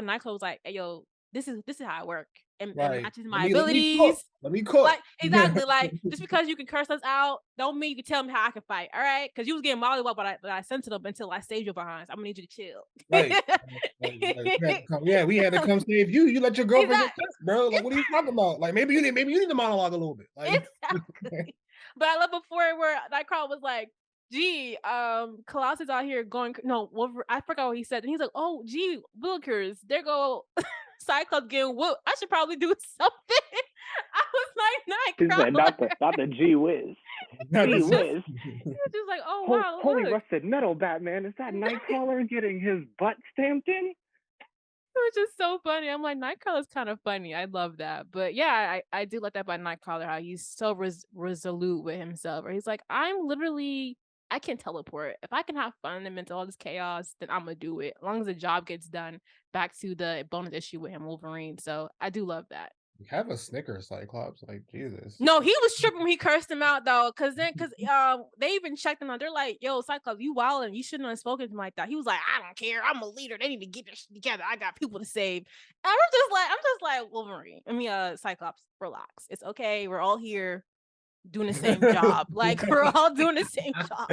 Nightclub was like, hey, yo, this is how I work, and Right. matches Let my me cook. abilities. Let me cook. Like, exactly. Like, just because you can curse us out, don't mean you can tell me how I can fight. All right, because you was getting mollywopped, but I censored them until I saved your behinds. I'm gonna need you to chill. Right. We had to come save you. You let your girlfriend get Exactly. cussed, bro. Like, what are you talking about? Like, maybe you need to monologue a little bit. Like, Exactly. But I love before where Nightcrawler was like, gee, Colossus out here going no, I forgot what he said. And he's like, oh, gee, Willikers, there go Cyclops getting whooped. I should probably do something. I was like, He's like, Nightcrawler. not the Gee whiz. not Gee the- whiz. He was just like, oh wow, Holy look. rusted metal, Batman. Is that Nightcrawler getting his butt stamped in? It was just so funny. I'm like, Nightcrawler's kind of funny. I love that. But yeah, I do like that about Nightcrawler, how he's so resolute with himself. Or he's like, I can teleport. If I can have fun amidst all this chaos, then I'm gonna do it. As long as the job gets done. Back to the bonus issue with him, Wolverine. So I do love that. Have a Snickers, Cyclops. Like, Jesus. No, he was tripping when he cursed him out though, because they even checked him out. They're like, "Yo, Cyclops, you wildin'. You shouldn't have spoken to him like that." He was like, "I don't care. I'm a leader. They need to get their shit together. I got people to save." And I'm just like Wolverine. Cyclops, relax. It's okay. We're all here doing the same job. Like we're all doing the same job.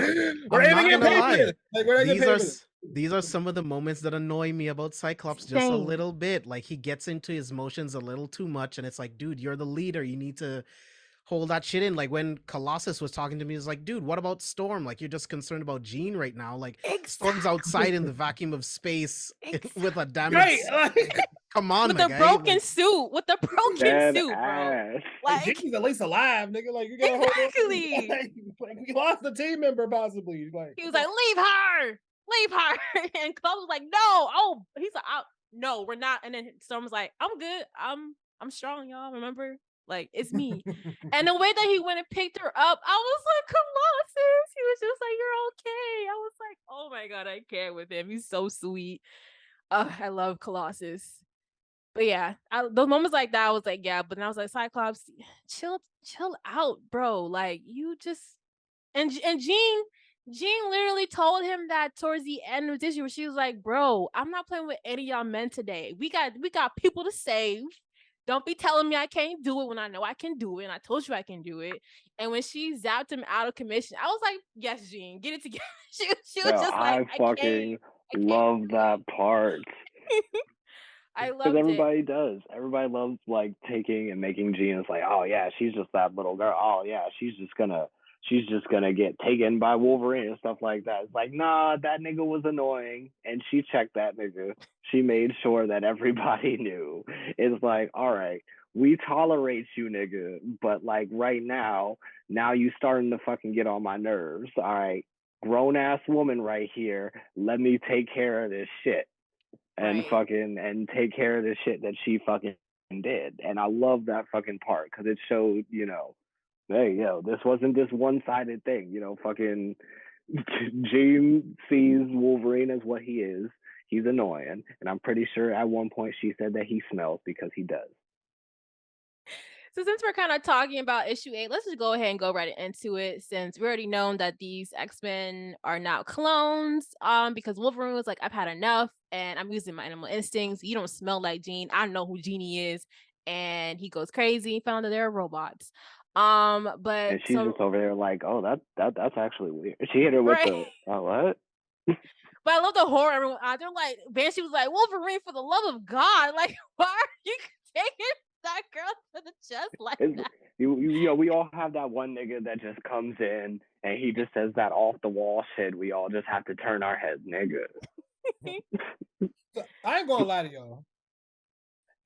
We're I'm not not gonna lie. Like, we're not getting These are paid. these are some of the moments that annoy me about Cyclops just a Same. little bit. Like he gets into his emotions a little too much, and it's like, dude, you're the leader. You need to hold that shit in. Like when Colossus was talking to me, it's like, dude, what about Storm? Like you're just concerned about Jean right now. Like Storm's outside in the vacuum of space with a damaged. Right. Come on, with my the guy. broken Like, suit, with the broken Dead suit, bro. ass. Like Jean's at least alive, nigga. Like, you gotta hold on. exactly. Like we lost a team member possibly. Like He was like, leave her. And Chloe was like, no. Oh, he's like, no, we're not. And then Storm was like, I'm good. I'm strong, y'all. Remember? Like, it's me. And the way that he went and picked her up, I was like, Colossus. He was just like, you're okay. I was like, oh my God, I can't with him. He's so sweet. I love Colossus. But yeah, those moments like that, I was like, yeah. But then I was like, Cyclops, chill out, bro. Like, you just and Jean literally told him that towards the end of this issue, where she was like, bro, I'm not playing with any of y'all men today. We got people to save. Don't be telling me I can't do it when I know I can do it. And I told you I can do it. And when she zapped him out of commission, I was like, yes, Jean, get it together. she was just like, I fucking love that part. I loved Because everybody it. does. Everybody loves like taking and making Jean. It's like, oh yeah, she's just that little girl. Oh yeah, she's just gonna get taken by Wolverine and stuff like that. It's like, nah, that nigga was annoying, and she checked that nigga. She made sure that everybody knew. It's like, all right, we tolerate you, nigga, but like right now you starting to fucking get on my nerves. All right, grown ass woman right here. Let me take care of this shit. And Right. fucking and take care of the shit that she fucking did. And I love that fucking part because it showed, hey, this wasn't this one-sided thing. Fucking Jean sees Wolverine as what he is. He's annoying, and I'm pretty sure at one point she said that he smells because he does. So since we're kind of talking about issue 8, let's just go ahead and go right into it, since we already known that these X-Men are now clones. Because Wolverine was like, I've had enough and I'm using my animal instincts. You don't smell like Jean. I know who Jeannie is. And he goes crazy. He found that they're robots. But And she's just over there like, oh, that's actually weird. She hit her with right. the what? But I love the horror. Everyone, they're like, Banshee was like, Wolverine, for the love of God, like, why are you taking that girl to the chest like that? You know, we all have that one nigga that just comes in and he just says that off the wall shit. We all just have to turn our heads, nigga. So, I ain't gonna lie to y'all.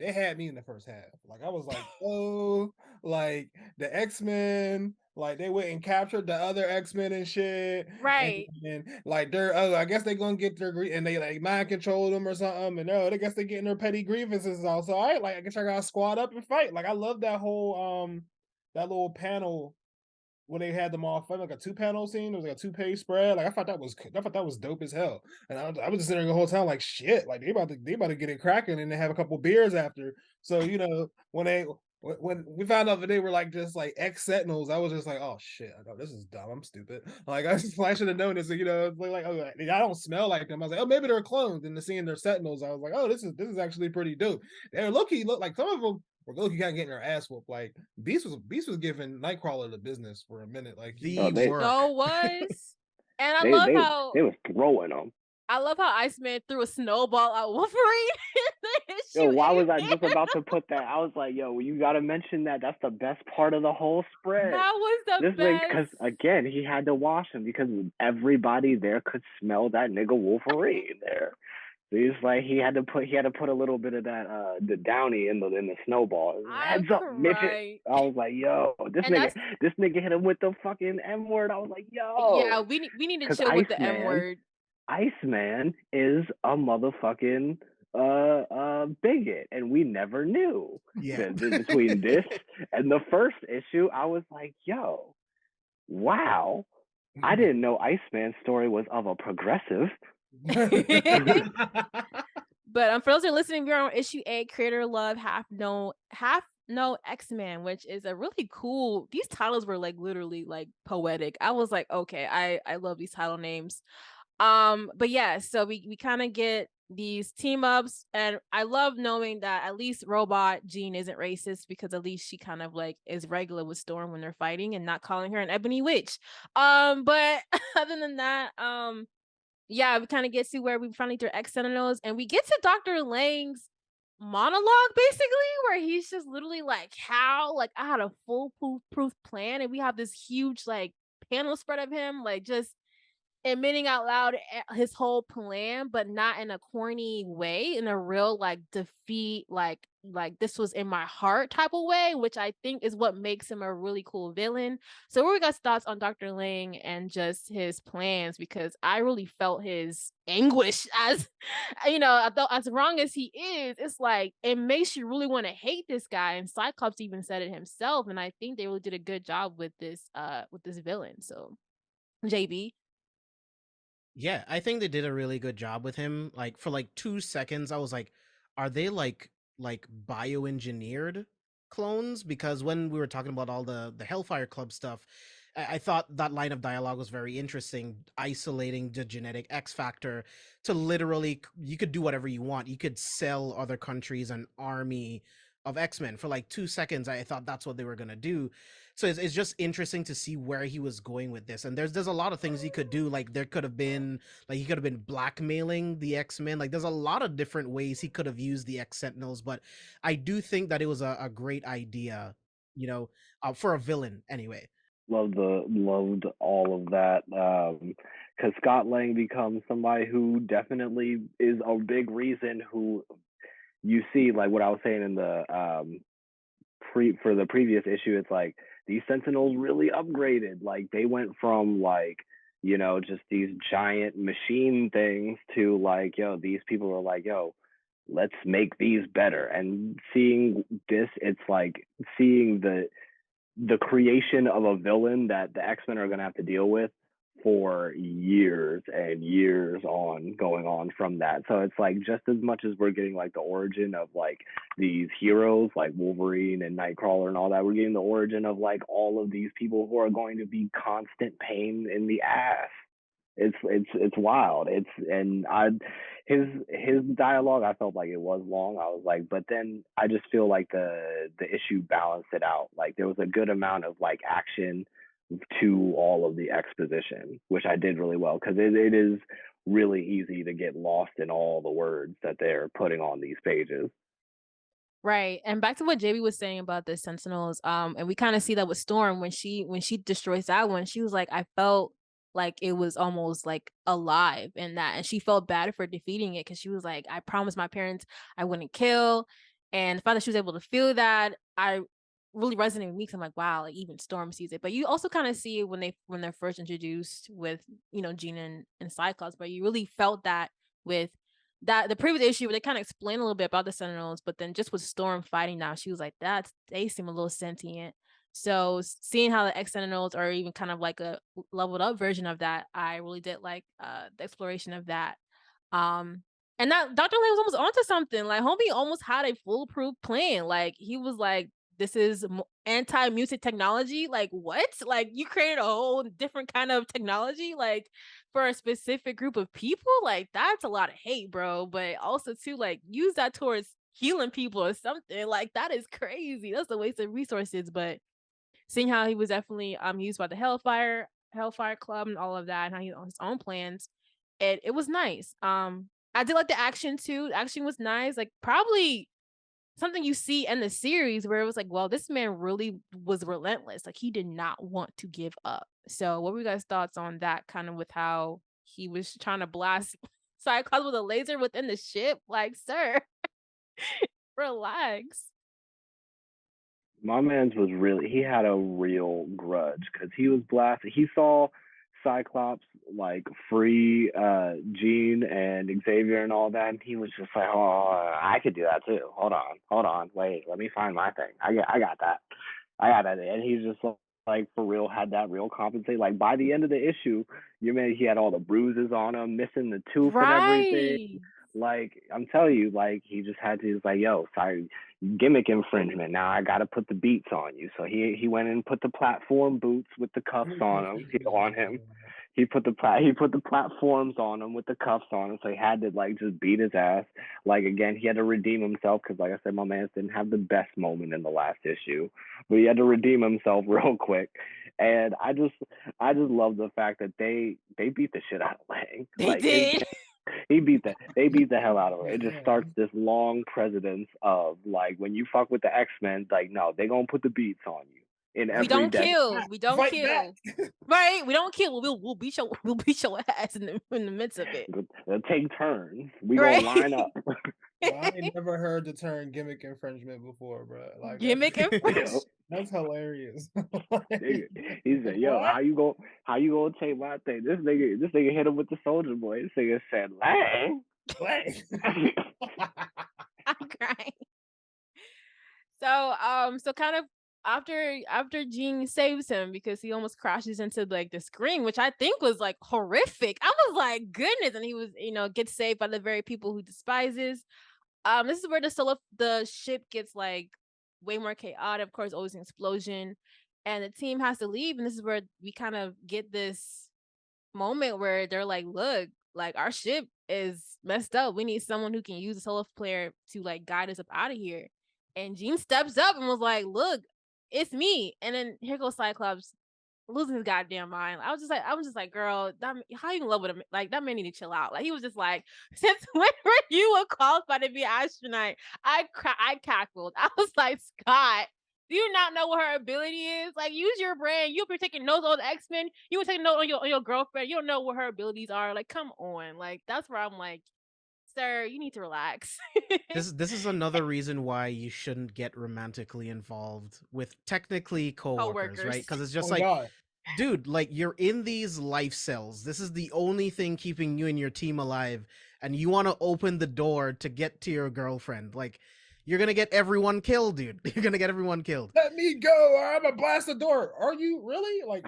They had me in the first half. Like I was like, oh, like the X-Men, like they went and captured the other X-Men and shit. Right. And like they're I guess they gonna get their and they like mind control them or something. And I guess they getting their petty grievances out. So I guess I gotta squad up and fight. Like I love that whole that little panel when they had them all fighting, like a 2-panel scene. It was like a 2-page spread. Like I thought that was dope as hell. And I was just sitting there the whole time like shit. Like they about to get it cracking and they have a couple beers after. So when we found out that they were like just like ex Sentinels, I was just like, oh shit, I know this is dumb. I'm stupid. Like I should have known this. It's like oh, I don't smell like them. I was like, oh, maybe they're clones. And seeing their Sentinels, I was like, oh, this is actually pretty dope. They're look like some of them were low-key kind of getting their ass whooped. Like Beast was giving Nightcrawler the business for a minute. Like So was. And I love how they was throwing them. I love how Iceman threw a snowball at Wolverine. Yo, why was I just about to put that? I was like, yo, you gotta mention that. That's the best part of the whole spread. That was the best. Because again, he had to wash him because everybody there could smell that nigga Wolverine there. So he's like he had to put a little bit of that the Downy in the snowball. Heads up, midget. I was like, yo, this nigga hit him with the fucking M word. I was like, yo. Yeah, we need to chill with the M word. Iceman is a motherfucking bigot, and we never knew. Yeah. Between this and the first issue, I was like, yo, wow. I didn't know Iceman's story was of a progressive. But for those who are listening, we're on issue 8, Creator Love Half No X-Men, which is a really cool. These titles were like literally like poetic. I was like, okay, I love these title names. But yeah, so we kind of get these team ups, and I love knowing that at least Robot Jean isn't racist, because at least she kind of like is regular with Storm when they're fighting and not calling her an ebony witch. But other than that, yeah, we kind of get to where we finally do X Sentinels, and we get to Dr. Lang's monologue basically, where he's just literally like, how, like, I had a foolproof plan, and we have this huge like panel spread of him like just admitting out loud his whole plan, but not in a corny way, in a real like defeat, like this was in my heart type of way, which I think is what makes him a really cool villain. So what are you guys' thoughts on Dr. Lang and just his plans? Because I really felt his anguish, as you know, as wrong as he is, it's like it makes you really want to hate this guy. And Cyclops even said it himself, and I think they really did a good job with this villain. So JB. Yeah, I think they did a really good job with him. Like for like 2 seconds, I was like, are they like bioengineered clones? Because when we were talking about all the Hellfire Club stuff, I thought that line of dialogue was very interesting, isolating the genetic X factor to literally, you could do whatever you want. You could sell other countries an army of X-Men. For like 2 seconds, I thought that's what they were gonna do. So it's just interesting to see where he was going with this. And there's a lot of things he could do. Like there could have been, like he could have been blackmailing the X-Men. Like there's a lot of different ways he could have used the X-Sentinels, but I do think that it was a great idea, you know, for a villain anyway. Loved all of that. Because Scott Lang becomes somebody who definitely is a big reason who you see, like what I was saying in the for the previous issue, it's like these Sentinels really upgraded. Like they went from like, you know, just these giant machine things to like, yo, these people are like, yo, let's make these better. And seeing this, it's like seeing the creation of a villain that the X-Men are going to have to deal with for years and years going on from that. So it's like just as much as we're getting like the origin of like these heroes like Wolverine and Nightcrawler and all that, we're getting the origin of like all of these people who are going to be constant pain in the ass. It's wild. His dialogue, I felt like it was long. I was like, but then I just feel like the issue balanced it out. Like there was a good amount of like action to all of the exposition, which I did really well, because it is really easy to get lost in all the words that they're putting on these pages. Right. And back to what JB was saying about the Sentinels, and we kind of see that with Storm when she destroys that one, she was like, I felt like it was almost like alive in that, and she felt bad for defeating it because she was like, I promised my parents I wouldn't kill, and the fact that she was able to feel that, I really resonated with me. 'Cause I'm like, wow, like even Storm sees it. But you also kind of see it when they're first introduced with Jean and Cyclops, but you really felt that with that the previous issue where they kind of explain a little bit about the Sentinels, but then just with Storm fighting now, she was like, they seem a little sentient. So seeing how the X Sentinels are even kind of like a leveled up version of that, I really did like the exploration of that. And that Dr. Lane was almost onto something. Like homie almost had a foolproof plan. Like he was like, this is anti-mutant technology. Like what? Like you created a whole different kind of technology, like for a specific group of people. Like that's a lot of hate, bro. But also too, like use that towards healing people or something. Like that is crazy. That's a waste of resources. But seeing how he was definitely used by the Hellfire Club and all of that, and how he on his own plans, it was nice. I did like the action too. The action was nice. Like probably something you see in the series where it was like, well, this man really was relentless. Like he did not want to give up. So what were you guys' thoughts on that, kind of with how he was trying to blast Cyclops with a laser within the ship? Like, sir, relax. My man's was really, he had a real grudge because he was blasted. He saw Cyclops like free Jean and Xavier and all that, and he was just like, oh, I could do that too. Hold on, wait, let me find my thing. I got that. And he's just like for real had that real compensate. Like by the end of the issue, you man, he had all the bruises on him, missing the tooth and everything. Right. Like I'm telling you, like he just had to. He was like, "Yo, sorry, gimmick infringement. Now I got to put the beats on you." So he went and put the platform boots with the cuffs on him. He put the platforms on him with the cuffs on him. So he had to like just beat his ass. Like again, he had to redeem himself because, like I said, my man didn't have the best moment in the last issue, but he had to redeem himself real quick. And I just love the fact that they beat the shit out of Lang. They Like did. they beat the hell out of her. It just starts this long precedence of like when you fuck with the X-Men, like no, they gonna put the beats on you in every We don't decade. kill. We don't Fight kill. Right? We don't kill. We'll beat your ass in the midst of it. They'll take turns. We Right? gonna line up. Bro, I ain't never heard the term gimmick infringement before, bro. Like Gimmick infringement. that's hilarious. He said, "Yo, What? how you gonna take my thing?" This nigga hit him with the Soldier Boy. This nigga said, "Lang." I'm crying. So kind of after Jean saves him because he almost crashes into like the screen, which I think was like horrific. I was like, goodness, and he was gets saved by the very people who despises. This is where the ship gets like way more chaotic. Of course, always an explosion, and the team has to leave. And this is where we kind of get this moment where they're like, look, like our ship is messed up. We need someone who can use the solar flare to like guide us up out of here. And Jean steps up and was like, look, it's me. And then here goes Cyclops losing his goddamn mind. I was just like, girl, how you in love with him? Like that man need to chill out. Like he was just like, since when were you qualified to be an astronaut? I cackled. I was like, Scott, do you not know what her ability is? Like, use your brain. You'll be taking notes on the X-Men. You were taking notes on your girlfriend. You don't know what her abilities are. Like, come on. Like, that's where I'm like, sir, you need to relax. This is another reason why you shouldn't get romantically involved with technically coworkers, right? Because it's just God. dude, like you're in these life cells. This is the only thing keeping you and your team alive, and you want to open the door to get to your girlfriend. Like, You're gonna get everyone killed, dude. You're gonna get everyone killed. Let me go, or I'm gonna blast the door. Are you really like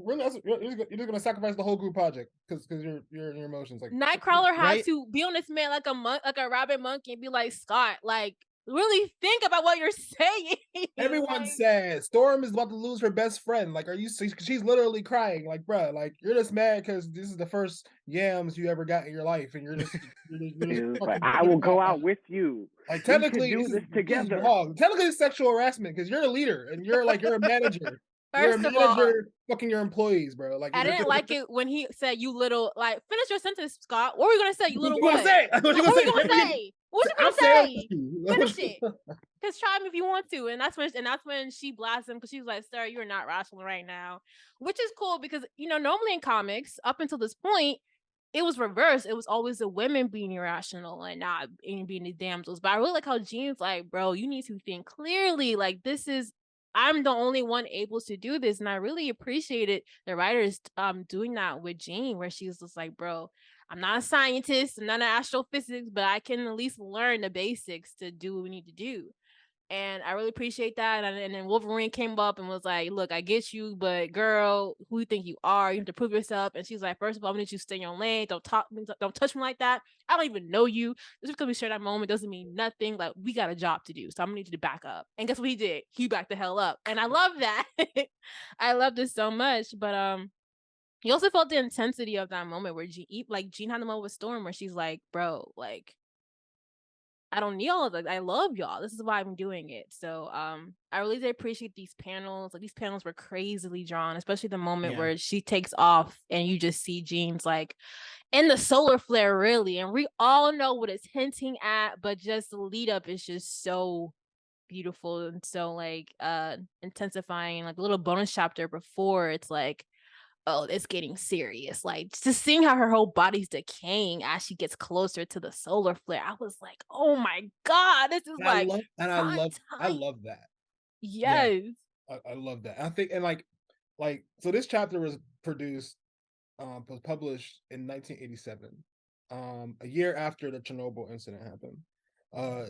really? You're just gonna sacrifice the whole group project because you're in your emotions. Like Nightcrawler had right? to be on this man like a monk, like a rabbit monkey, and be like, Scott, like really think about what you're saying. everyone's Like, sad. Storm is about to lose her best friend. Like, are you? She's literally crying. Like, bruh, like you're just mad because this is the first yams you ever got in your life, and you're just It's like, fucking I will go out with you. Like We technically, can do this together. wrong. Technically, it's sexual harassment because you're a leader and you're a manager. You're a first of all, manager, fucking your employees, bro. Like I didn't like it when he said, "You little," like, finish your sentence, Scott. What were you gonna say? You little what what? you gonna say? What you What were you gonna gonna say? say? What was you I'm gonna saying say? Finish it. Because try me if you want to. And that's when she blasts him because she was like, "Sir, you're not rational right now," which is cool because normally in comics up until this point it was reversed. It was always the women being irrational and not being the damsels. But I really like how Jean's like, bro, you need to think clearly. Like I'm the only one able to do this. And I really appreciated the writers doing that with Jean, where she's just like, bro, I'm not a scientist, I'm not an astrophysics, but I can at least learn the basics to do what we need to do. And I really appreciate that. And then Wolverine came up and was like, look, I get you, but girl, who you think you are? You have to prove yourself. And she's like, first of all, I need you to stay in your lane. Don't touch me like that. I don't even know you. Just because we share that moment doesn't mean nothing. Like, we got a job to do. So I'm gonna need you to back up. And guess what he did? He backed the hell up. And I love that. I love this so much. But you also felt the intensity of that moment where Jean had the moment with Storm where she's like, bro, like, I don't need all of that. I love y'all. This is why I'm doing it. So I really did appreciate these panels. Like, these panels were crazily drawn, especially the moment where she takes off and you just see Jean's like in the solar flare, really. And we all know what it's hinting at, but just the lead up is just so beautiful and so like intensifying. Like, the little bonus chapter before, it's like, oh, it's getting serious. Like, just seeing how her whole body's decaying as she gets closer to the solar flare, I was like, oh my God, this is I like love that. Yes. Yeah, I love that. I think and like so this chapter was was published in 1987, a year after the Chernobyl incident happened.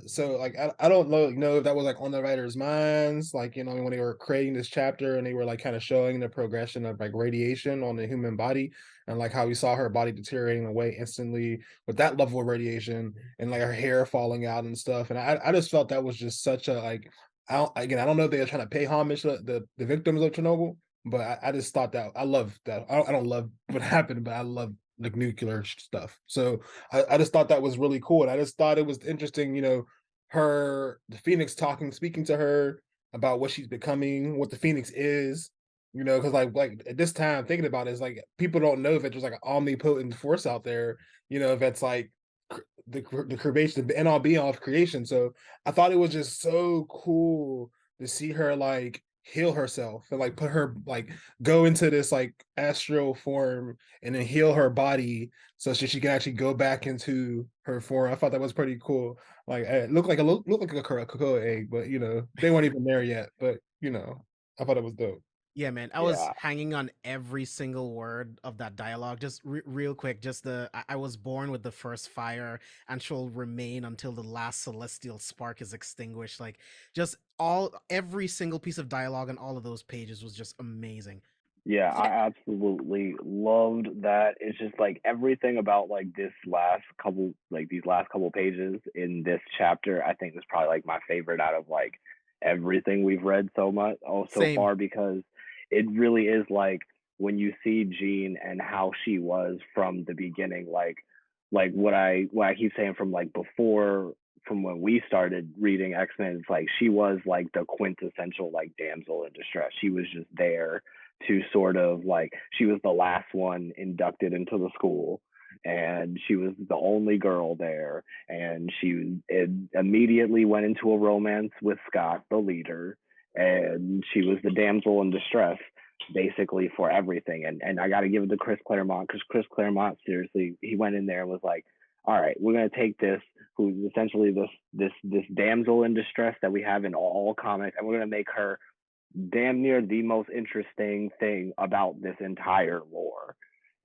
So like I don't know if that was like on the writer's minds, like when they were creating this chapter and they were like kind of showing the progression of like radiation on the human body and like how we saw her body deteriorating away instantly with that level of radiation and like her hair falling out and stuff. And I just felt that was just such a like I don't know if they were trying to pay homage to the victims of Chernobyl, but I just thought that I love that. I don't love what happened, but I love like nuclear stuff. So I just thought that was really cool. And I just thought it was interesting, the Phoenix speaking to her about what she's becoming, what the Phoenix is, because like at this time thinking about it, it's like people don't know if it's just like an omnipotent force out there, if it's like the creation, the end all be all of creation. So I thought it was just so cool to see her like heal herself and like put her like go into this like astral form and then heal her body so she can actually go back into her form. I thought that was pretty cool. Like it looked like a cocoa egg, but they weren't even there yet. But I thought it was dope. Yeah, man. I was hanging on every single word of that dialogue. Just real quick, just I was born with the first fire and shall remain until the last celestial spark is extinguished. Like, just every single piece of dialogue on all of those pages was just amazing. Yeah, I absolutely loved that. It's just like everything about like these last couple pages in this chapter, I think is probably like my favorite out of like everything we've read so far, because it really is like when you see Jean and how she was from the beginning, like what I keep saying from like before, from when we started reading X-Men, it's like she was like the quintessential like damsel in distress. She was just there to sort of like, she was the last one inducted into the school and she was the only girl there, and immediately went into a romance with Scott, the leader, and she was the damsel in distress basically for everything. And I got to give it to Chris Claremont, because Chris Claremont, seriously, he went in there and was like, all right, we're going to take this, who's essentially this damsel in distress that we have in all comics, and we're going to make her damn near the most interesting thing about this entire lore.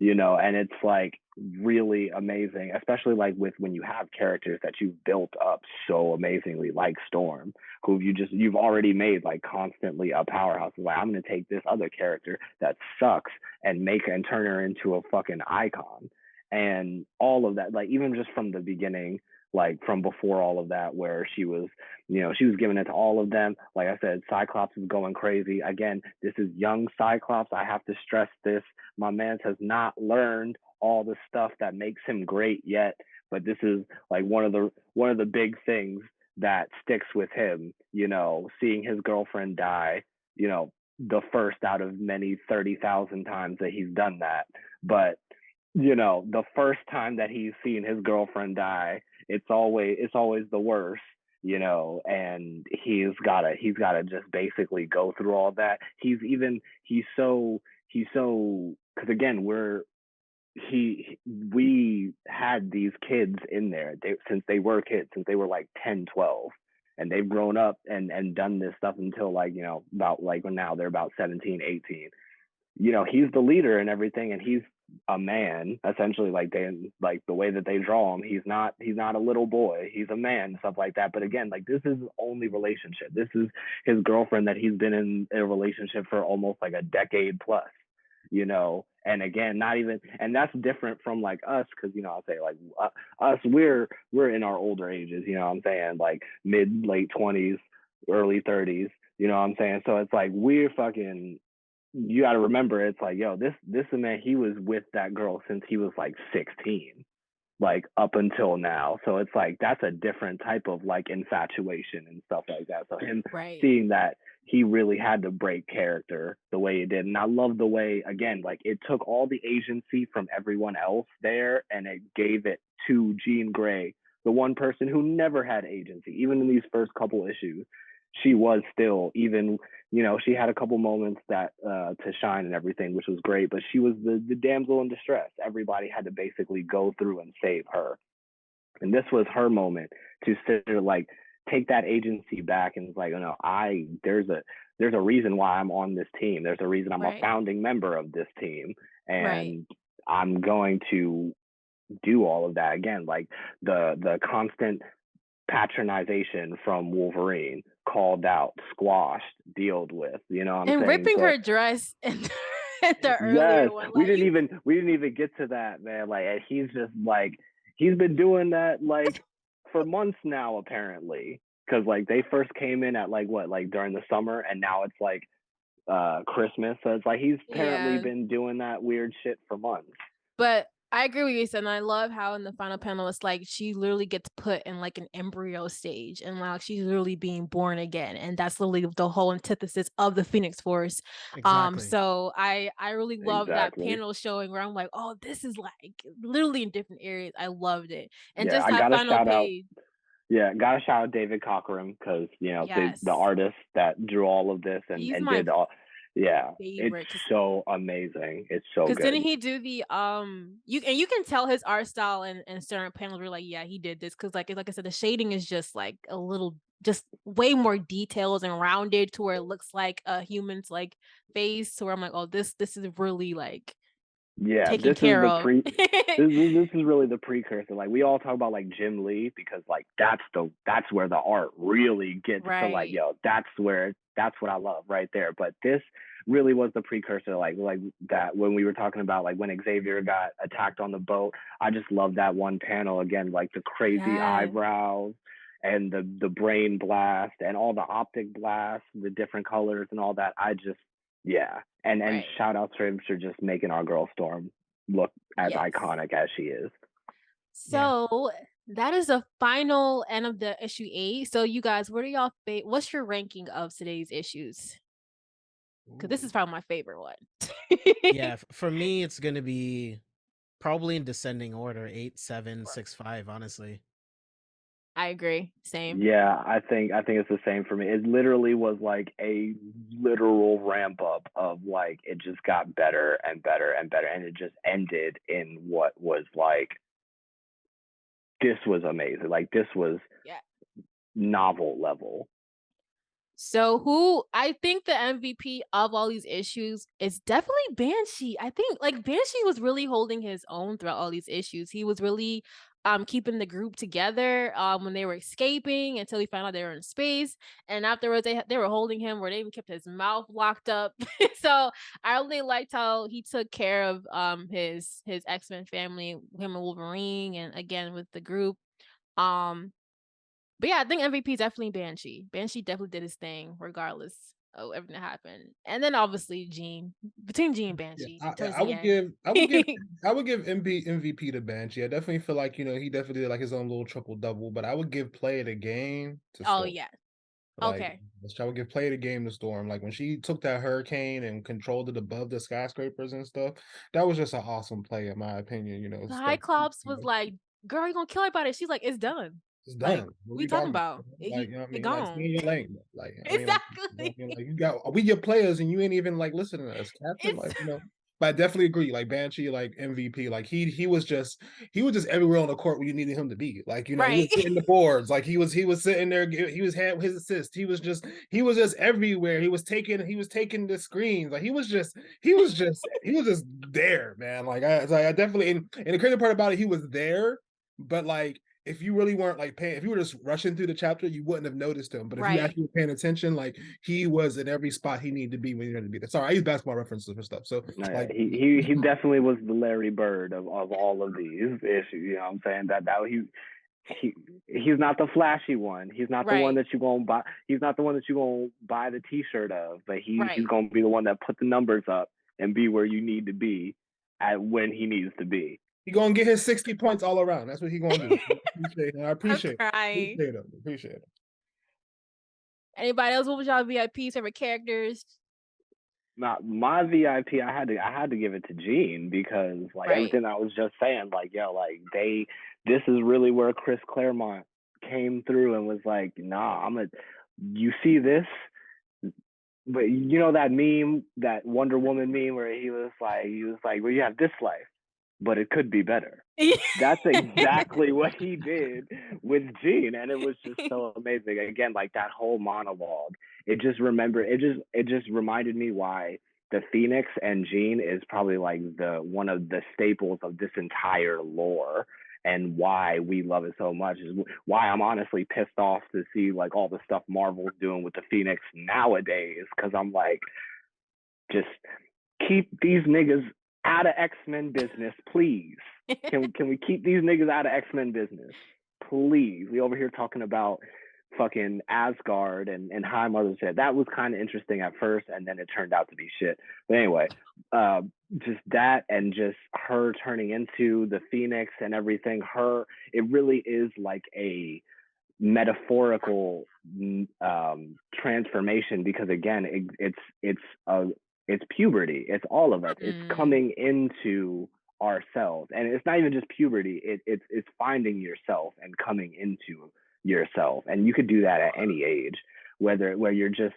you know, and it's like really amazing, especially like with when you have characters that you've built up so amazingly, like Storm, who you've already made like constantly a powerhouse. Like, I'm gonna take this other character that sucks and turn her into a fucking icon. And all of that, like even just from the beginning, like from before all of that, where she was, you know, she was giving it to all of them. Like I said, Cyclops is going crazy. Again, this is young Cyclops. I have to stress this. My man has not learned all the stuff that makes him great yet, but this is like one of the big things that sticks with him, you know, seeing his girlfriend die, you know, the first out of many 30,000 times that he's done that. But, you know, the first time that he's seen his girlfriend die, it's always the worst, you know, and he's gotta just basically go through all that. He's so because again, we had these kids in there since they were kids, since they were like 10, 12, and they've grown up and done this stuff until like, you know, about like now they're about 17, 18. You know, he's the leader and everything, and he's a man essentially. Like the way that they draw him, he's not a little boy, he's a man and stuff like that. But again, like this is his only relationship. This is his girlfriend that he's been in a relationship for almost like a decade plus, you know. And again, not even, and that's different from like us, because, you know, I'll say like us, we're in our older ages, you know what I'm saying, like mid late 20s, early 30s, you know what I'm saying. So it's like we're fucking, you got to remember, it's like, yo, this man, he was with that girl since he was like 16, like up until now. So it's like that's a different type of like infatuation and stuff like that. So him seeing that, he really had to break character the way he did. And I love the way, again, like it took all the agency from everyone else there and it gave it to Jean Grey, the one person who never had agency. Even in these first couple issues, she was still, even, you know, she had a couple moments that to shine and everything, which was great, but she was the damsel in distress. Everybody had to basically go through and save her. And this was her moment to sit there, like, take that agency back, and it's like, you know, there's a reason why I'm on this team. There's a reason I'm a founding member of this team, and I'm going to do all of that. Again, like the constant patronization from Wolverine, called out, squashed, dealt with, you know what I'm saying? And ripping her dress and the earlier one. Like, we didn't even get to that, man. Like, and he's just like, he's been doing that like for months now, apparently. Because like they first came in at like what, like during the summer, and now it's like Christmas. So it's like he's apparently been doing that weird shit for months. But I agree with you, and I love how in the final panel it's like she literally gets put in like an embryo stage, and like she's literally being born again, and that's literally the whole antithesis of the Phoenix Force. Exactly. So I really love that panel showing where I'm like, oh, this is like literally in different areas. I loved it, and just that final page. Gotta shout out David Cockrum, because, you know, the artist that drew all of this and did all. Yeah, favorite. It's so amazing. It's so good. Because didn't he do the you can tell his art style and certain panels were like, yeah, he did this, because like I said, the shading is just like a little, just way more details and rounded to where it looks like a human's like face, to where I'm like, oh, this is really like taken care of. This is really the precursor. Like, we all talk about like Jim Lee, because like that's where the art really gets to, like, yo, that's what I love right there. But this really was the precursor, like that, when we were talking about like when Xavier got attacked on the boat. I just love that one panel again, like the crazy eyebrows and the brain blast and all the optic blasts, the different colors and all that. I just, and shout out to him for just making our girl Storm look as iconic as she is. So that is the final end of the issue 8. So you guys, what's your ranking of today's issues? Because this is probably my favorite one. For me, it's gonna be probably in descending order, 8, 7, 6, 5. Honestly, I agree. Same. Yeah, I think it's the same for me. It literally was like a literal ramp up of like, it just got better and better and better, and it just ended in what was like, this was amazing. Like, this was novel level. So who I think the MVP of all these issues is definitely Banshee. I think like Banshee was really holding his own throughout all these issues. He was really keeping the group together when they were escaping until he found out they were in space. And afterwards they were holding him where they even kept his mouth locked up. So I really liked how he took care of his X-Men family, him and Wolverine, and again with the group. Um but yeah, I think MVP is definitely Banshee. Banshee definitely did his thing, regardless of everything that happened. And then obviously Jean, between Jean and Yeah, Banshee I, towards I the would end. give, I would give, I would give MVP to Banshee. I definitely feel like he definitely did like his own little triple double. But I would give Play of the Game to Oh Storm. yeah. Like, Okay. I would give Play of the Game to Storm. Like when she took that hurricane and controlled it above the skyscrapers and stuff, that was just an awesome play in my opinion. The Stuff. Cyclops was like, "Girl, you gonna kill everybody?" She's like, "It's done. It's Like, done. What are what you you talking talking about? about? Like, you know what I It mean? Like, stay gone." in your lane. Like, I mean, Exactly. like you got we your players and you ain't even like listening to us, Captain. It's Like. But I definitely agree. Like Banshee, like MVP, like he was just everywhere on the court where you needed him to be. Like he right. was hitting the boards. Like he was sitting there. He was had his assist. He was just everywhere. He was taking the screens. Like he was just there, man. I definitely and the crazy part about it, he was there, but like if you really weren't like paying, if you were just rushing through the chapter, you wouldn't have noticed him. But if you Right. actually were paying attention, like he was in every spot he needed to be when he needed to be there. Sorry, I use basketball references for stuff. So like he definitely was the Larry Bird of all of these issues. You know what I'm saying? That he's not the flashy one. He's not the one Right. that you gonna buy. He's not the one that you gonna buy the T-shirt of. But he's Right. gonna be the one that put the numbers up and be where you need to be at when he needs to be. he gonna get his 60 points all around. That's what he gonna do. I I'm appreciate it. crying. Appreciate it. Anybody else? What was y'all VIPs, favorite characters? Not my VIP. I had to give it to Gene because like Right. everything I was just saying, like like this is really where Chris Claremont came through and was like, nah, you see this, but you know that meme, that Wonder Woman meme where he was like, well, you have this life, but it could be better. That's exactly what he did with Gene, and it was just so amazing. Again, like that whole monologue, it just reminded me why the Phoenix and Gene is probably like one of the staples of this entire lore, and why we love it so much is why I'm honestly pissed off to see like all the stuff Marvel's doing with the Phoenix nowadays, because I'm like, just keep these niggas out of X-Men business, please. Can we keep these niggas out of X-Men business, please? We over here talking about fucking Asgard and High Mother's Head. That was kind of interesting at first, and then it turned out to be shit. But anyway, just that and just her turning into the Phoenix and everything. It really is like a metaphorical transformation, because again, it's puberty. It's all of us. It's coming into ourselves, and it's not even just puberty. It's finding yourself and coming into yourself, and you could do that at any age, where you're just,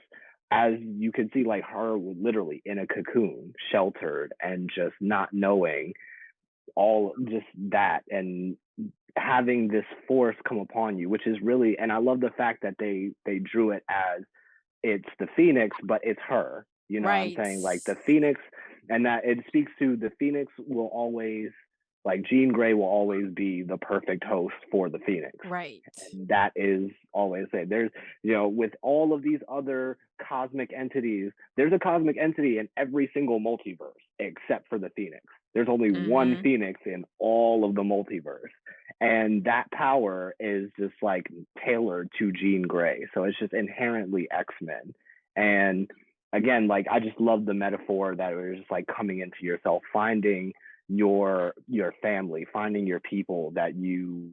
as you could see, like her literally in a cocoon, sheltered, and just not knowing all just that, and having this force come upon you, which is really, and I love the fact that they drew it as it's the Phoenix, but it's her. You know right. what I'm saying? Like the Phoenix, and that it speaks to the Phoenix will always, like Jean Grey will always be the perfect host for the Phoenix. Right. And that is always it. There's, with all of these other cosmic entities, there's a cosmic entity in every single multiverse except for the Phoenix. There's only one Phoenix in all of the multiverse. And that power is just like tailored to Jean Grey. So it's just inherently X-Men. And again, like I just love the metaphor that it was just like coming into yourself, finding your family, finding your people that you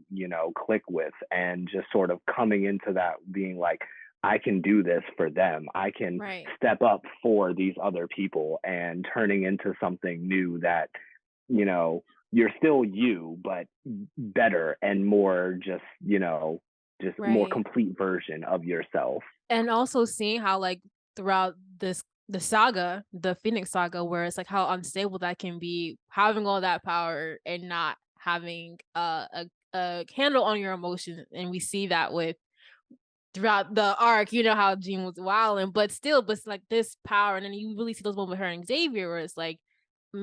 click with, and just sort of coming into that being like, I can do this for them. I can step up for these other people, and turning into something new that, you're still you, but better and more just, more complete version of yourself. And also seeing how like throughout the saga, the Phoenix saga, where it's like how unstable that can be, having all that power and not having a handle on your emotions. And we see that with throughout the arc, you know how Jean was wilding, but still, but it's like this power, and then you really see those moments with her and Xavier, where it's like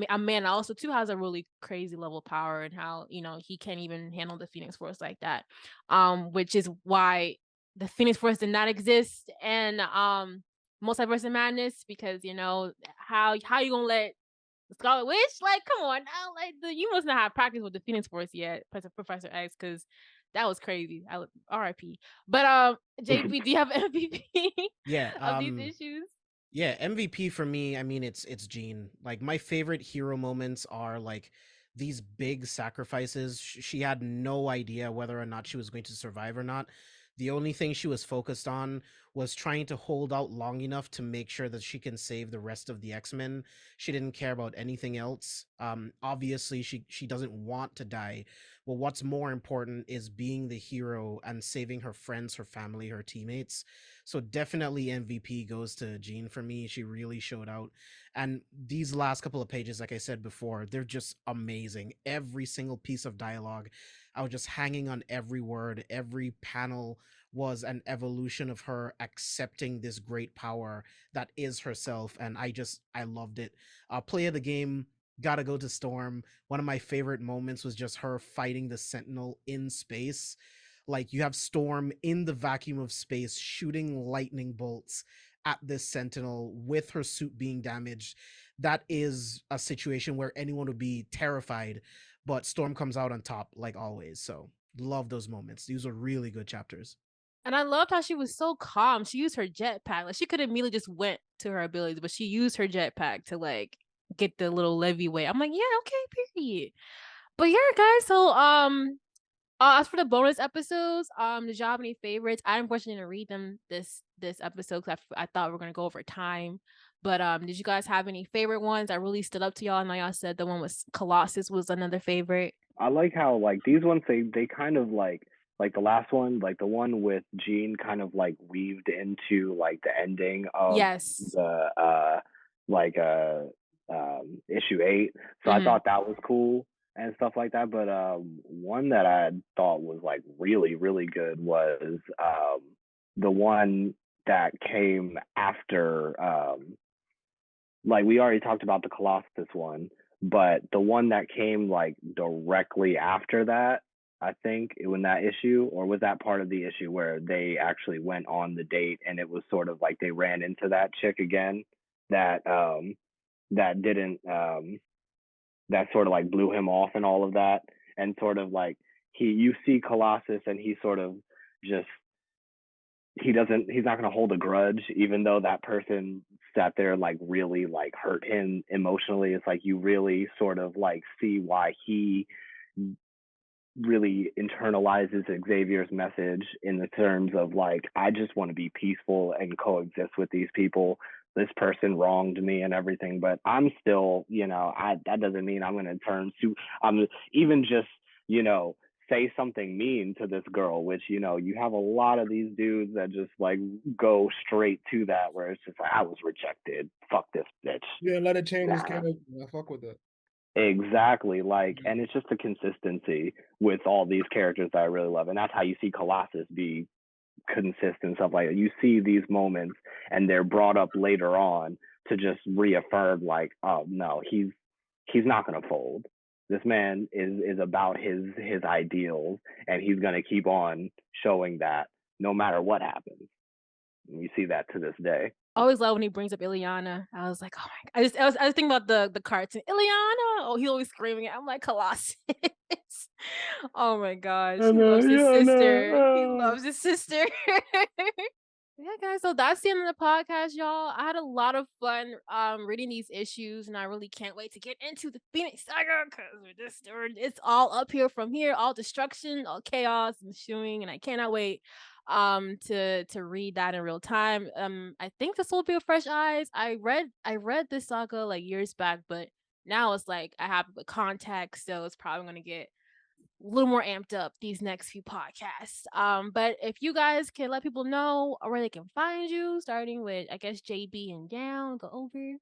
a man also too has a really crazy level of power, and how he can't even handle the Phoenix Force like that, which is why the Phoenix Force did not exist, and Multiverse of Madness, because how you gonna let Scarlet Witch, like, come on now, like you must not have practiced with the Phoenix Force yet, Professor X, because that was crazy. R.I.P. But JP, do you have MVP Yeah, of these issues? Yeah, MVP for me, I mean it's Jean. Like my favorite hero moments are like these big sacrifices. She had no idea whether or not she was going to survive or not. The only thing she was focused on was trying to hold out long enough to make sure that she can save the rest of the X-Men. She didn't care about anything else. Obviously she doesn't want to die. But what's more important is being the hero and saving her friends, her family, her teammates. So definitely MVP goes to Jean for me. She really showed out. And these last couple of pages, like I said before, they're just amazing. Every single piece of dialogue, I was just hanging on every word. Every panel was an evolution of her accepting this great power that is herself. And I loved it. Play of the game, gotta go to Storm. One of my favorite moments was just her fighting the Sentinel in space. Like you have Storm in the vacuum of space shooting lightning bolts at this Sentinel with her suit being damaged. That is a situation where anyone would be terrified, but Storm comes out on top like always. So love those moments. These are really good chapters. And I loved how she was so calm. She used her jetpack. Like she could have immediately just went to her abilities, but she used her jetpack to like get the little levy way. I'm like, yeah, okay, period. But yeah, guys. So as for the bonus episodes, did y'all have any favorites? I unfortunately didn't read them this episode because I thought we were gonna go over time. But did you guys have any favorite ones that really stood up to y'all? I know y'all said the one with Colossus was another favorite. I like how like these ones they kind of like the last one, like the one with Jean kind of like weaved into like the ending of Yes. the like issue 8. So I Mhm. thought that was cool and stuff like that. But one that I thought was like really, really good was the one that came after like we already talked about the Colossus one, but the one that came like directly after that, I think when that issue, or was that part of the issue where they actually went on the date and it was sort of like they ran into that chick again that that didn't that sort of like blew him off and all of that, and sort of like you see Colossus and he sort of just he's not going to hold a grudge even though that person sat there like really like hurt him emotionally. It's like you really sort of like see why he really internalizes Xavier's message in the terms of like, I just want to be peaceful and coexist with these people. This person wronged me and everything, but I'm still, that doesn't mean I'm going to I'm even just, say something mean to this girl, which, you have a lot of these dudes that just like go straight to that, where it's just like, I was rejected. Fuck this bitch. Yeah, let it change his character. I fuck with it. Exactly. Like, and it's just the consistency with all these characters that I really love. And that's how you see Colossus be consistent, stuff like that. You see these moments and they're brought up later on to just reaffirm like, oh no, he's not gonna fold. This man is about his ideals, and he's gonna keep on showing that no matter what happens. And you see that to this day. I always love when he brings up Ileana. I was like, oh my god. I was thinking about the cartoon. Ileana. Oh, he's always screaming it. I'm like, Colossus. Oh my gosh. He loves his sister. He loves his sister. Yeah, guys. So that's the end of the podcast, y'all. I had a lot of fun reading these issues, and I really can't wait to get into the Phoenix Saga because it's all up here from here, all destruction, all chaos and shooing, and I cannot wait to read that in real time. I think this will be with fresh eyes. I read this saga like years back, but now it's like I have the context, so it's probably gonna get a little more amped up these next few podcasts. But if you guys can let people know where they can find you, starting with I guess JB and down, go over.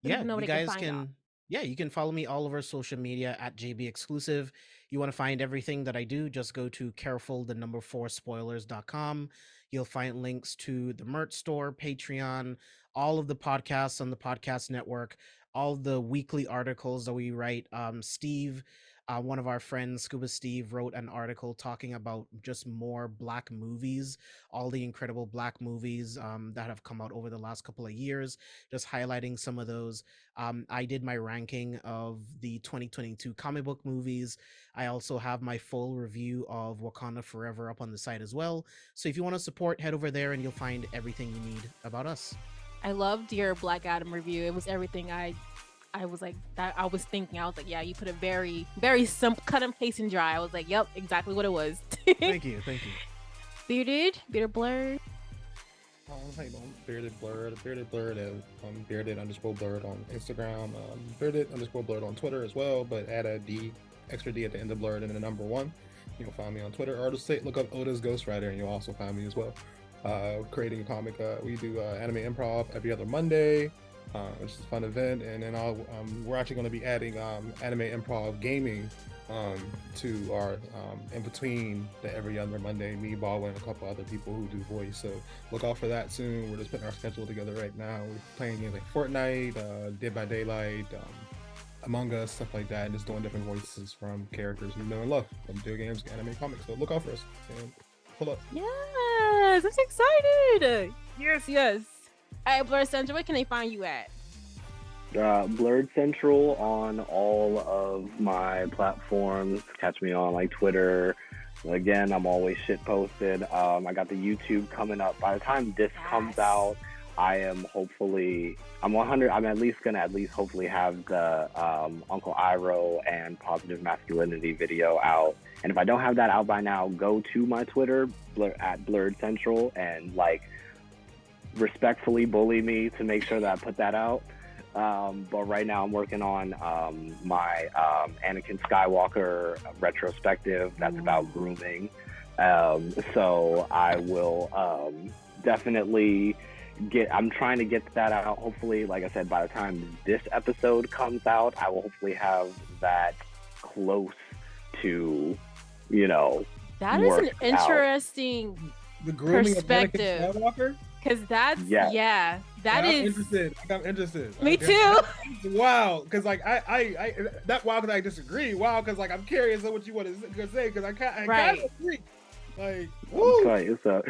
Let people know where You they can guys find y'all. you can follow me all over social media at JBxclusive. You want to find everything that I do, just go to careful the number 4 spoilers.com. You'll find links to the merch store, Patreon, all of the podcasts on the podcast network, all the weekly articles that we write. Steve, one of our friends, Scuba Steve, wrote an article talking about just more Black movies, all the incredible Black movies that have come out over the last couple of years, just highlighting some of those. I did my ranking of the 2022 comic book movies. I also have my full review of Wakanda Forever up on the site as well. So if you want to support, head over there and you'll find everything you need about us. I loved your Black Adam review. It was everything I was like that. I was thinking. I was like, yeah, you put it very, very simple, cut and paste and dry. I was like, yep, exactly what it was. Thank you. Bearded Blerd. How you doing? Bearded Blerd, Bearded_Blerd on Instagram, Bearded_Blerd on Twitter as well, but add a D, extra D at the end of Blerd and the number 1. You'll find me on Twitter, or just look up Oda's Ghostwriter and you'll also find me as well. Creating a comic. We do anime improv every other Monday, which is a fun event, and then we're actually going to be adding anime improv gaming to our in between the every other Monday. Me, Baldwin, and a couple other people who do voice. So look out for that soon. We're just putting our schedule together right now. We're playing games like Fortnite, Dead by Daylight, Among Us, stuff like that, and just doing different voices from characters we know and love from video games, anime, comics. So look out for us and pull up. Yes, I'm so excited. Yes. All right, Blerd Central, where can they find you at? Blerd Central on all of my platforms. Catch me on like Twitter. Again, I'm always shit posted. I got the YouTube coming up. By the time this comes out, I'm at least gonna hopefully have the Uncle Iroh and Positive Masculinity video out. And if I don't have that out by now, go to my Twitter at Blerd Central and like respectfully bully me to make sure that I put that out. But right now I'm working on my Anakin Skywalker retrospective that's about grooming. So I will definitely I'm trying to get that out. Hopefully, like I said, by the time this episode comes out, I will hopefully have that close to, that is an interesting the grooming perspective. Of Anakin Skywalker? Because that's I'm interested. Me too. Wow, because like I that wow because I disagree. Wow, because like I'm curious of what you want to say because I kind of agree. Like, so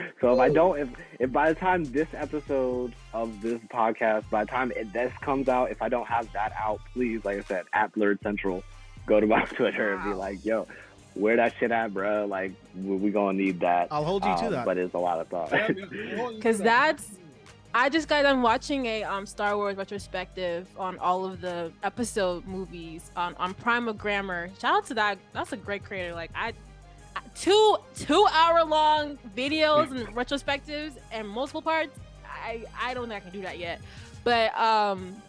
if by the time this episode of this podcast, by the time this comes out, if I don't have that out, please, like I said, at Blerd Central, go to my Twitter and be like, yo, where that shit at, bro? Like, we gonna need that. I'll hold you to that. But it's a lot of thought. Because I just got done watching a Star Wars retrospective on all of the episode movies on Prime of Grammar. Shout out to that. That's a great creator. Like two hour long videos and retrospectives and multiple parts. I don't think I can do that yet, but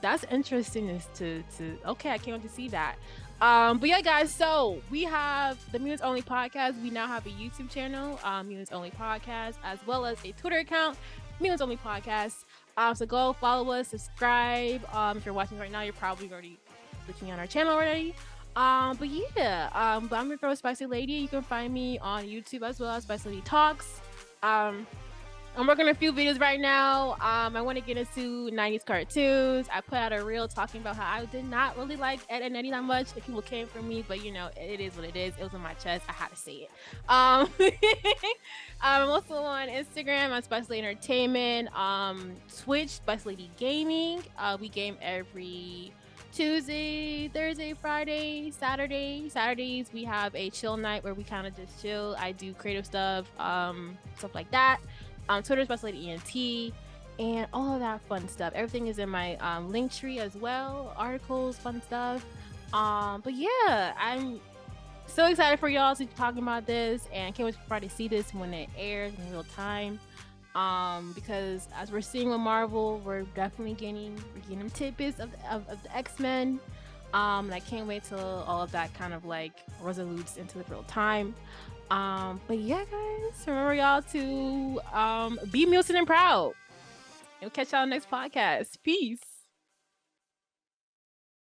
that's interesting to okay, I can't wait to see that. But yeah, guys, so we have the Mutants Only Podcast. We now have a YouTube channel, Mutants Only Podcast, as well as a Twitter account, Mutants Only Podcast. So go follow us, subscribe. If you're watching right now, you're probably already looking at our channel already. But I'm your girl, Spicy Lady. You can find me on YouTube as well as Spicy Lady Talks. I'm working on a few videos right now. I want to get into 90s cartoons. I put out a reel talking about how I did not really like Ed and Eddie that much. If people came for me, but it is what it is. It was in my chest. I had to say it. I'm also on Instagram on Spicy Lady Entertainment. Twitch, Spicy Lady Gaming. We game every Tuesday, Thursday, Friday, Saturday. Saturdays we have a chill night where we kind of just chill. I do creative stuff like that. Twitter, Spicy Lady ENT, and all of that fun stuff. Everything is in my link tree as well. Articles, fun stuff. But yeah, I'm so excited for y'all to be talking about this, and can't wait for everybody to see this when it airs in real time. Because as we're seeing with Marvel, we're definitely getting tidbits of the X-Men. And I can't wait till all of that kind of like resolutes into the real time. But yeah, guys, remember y'all to be mutant and proud. We'll catch y'all next podcast. Peace.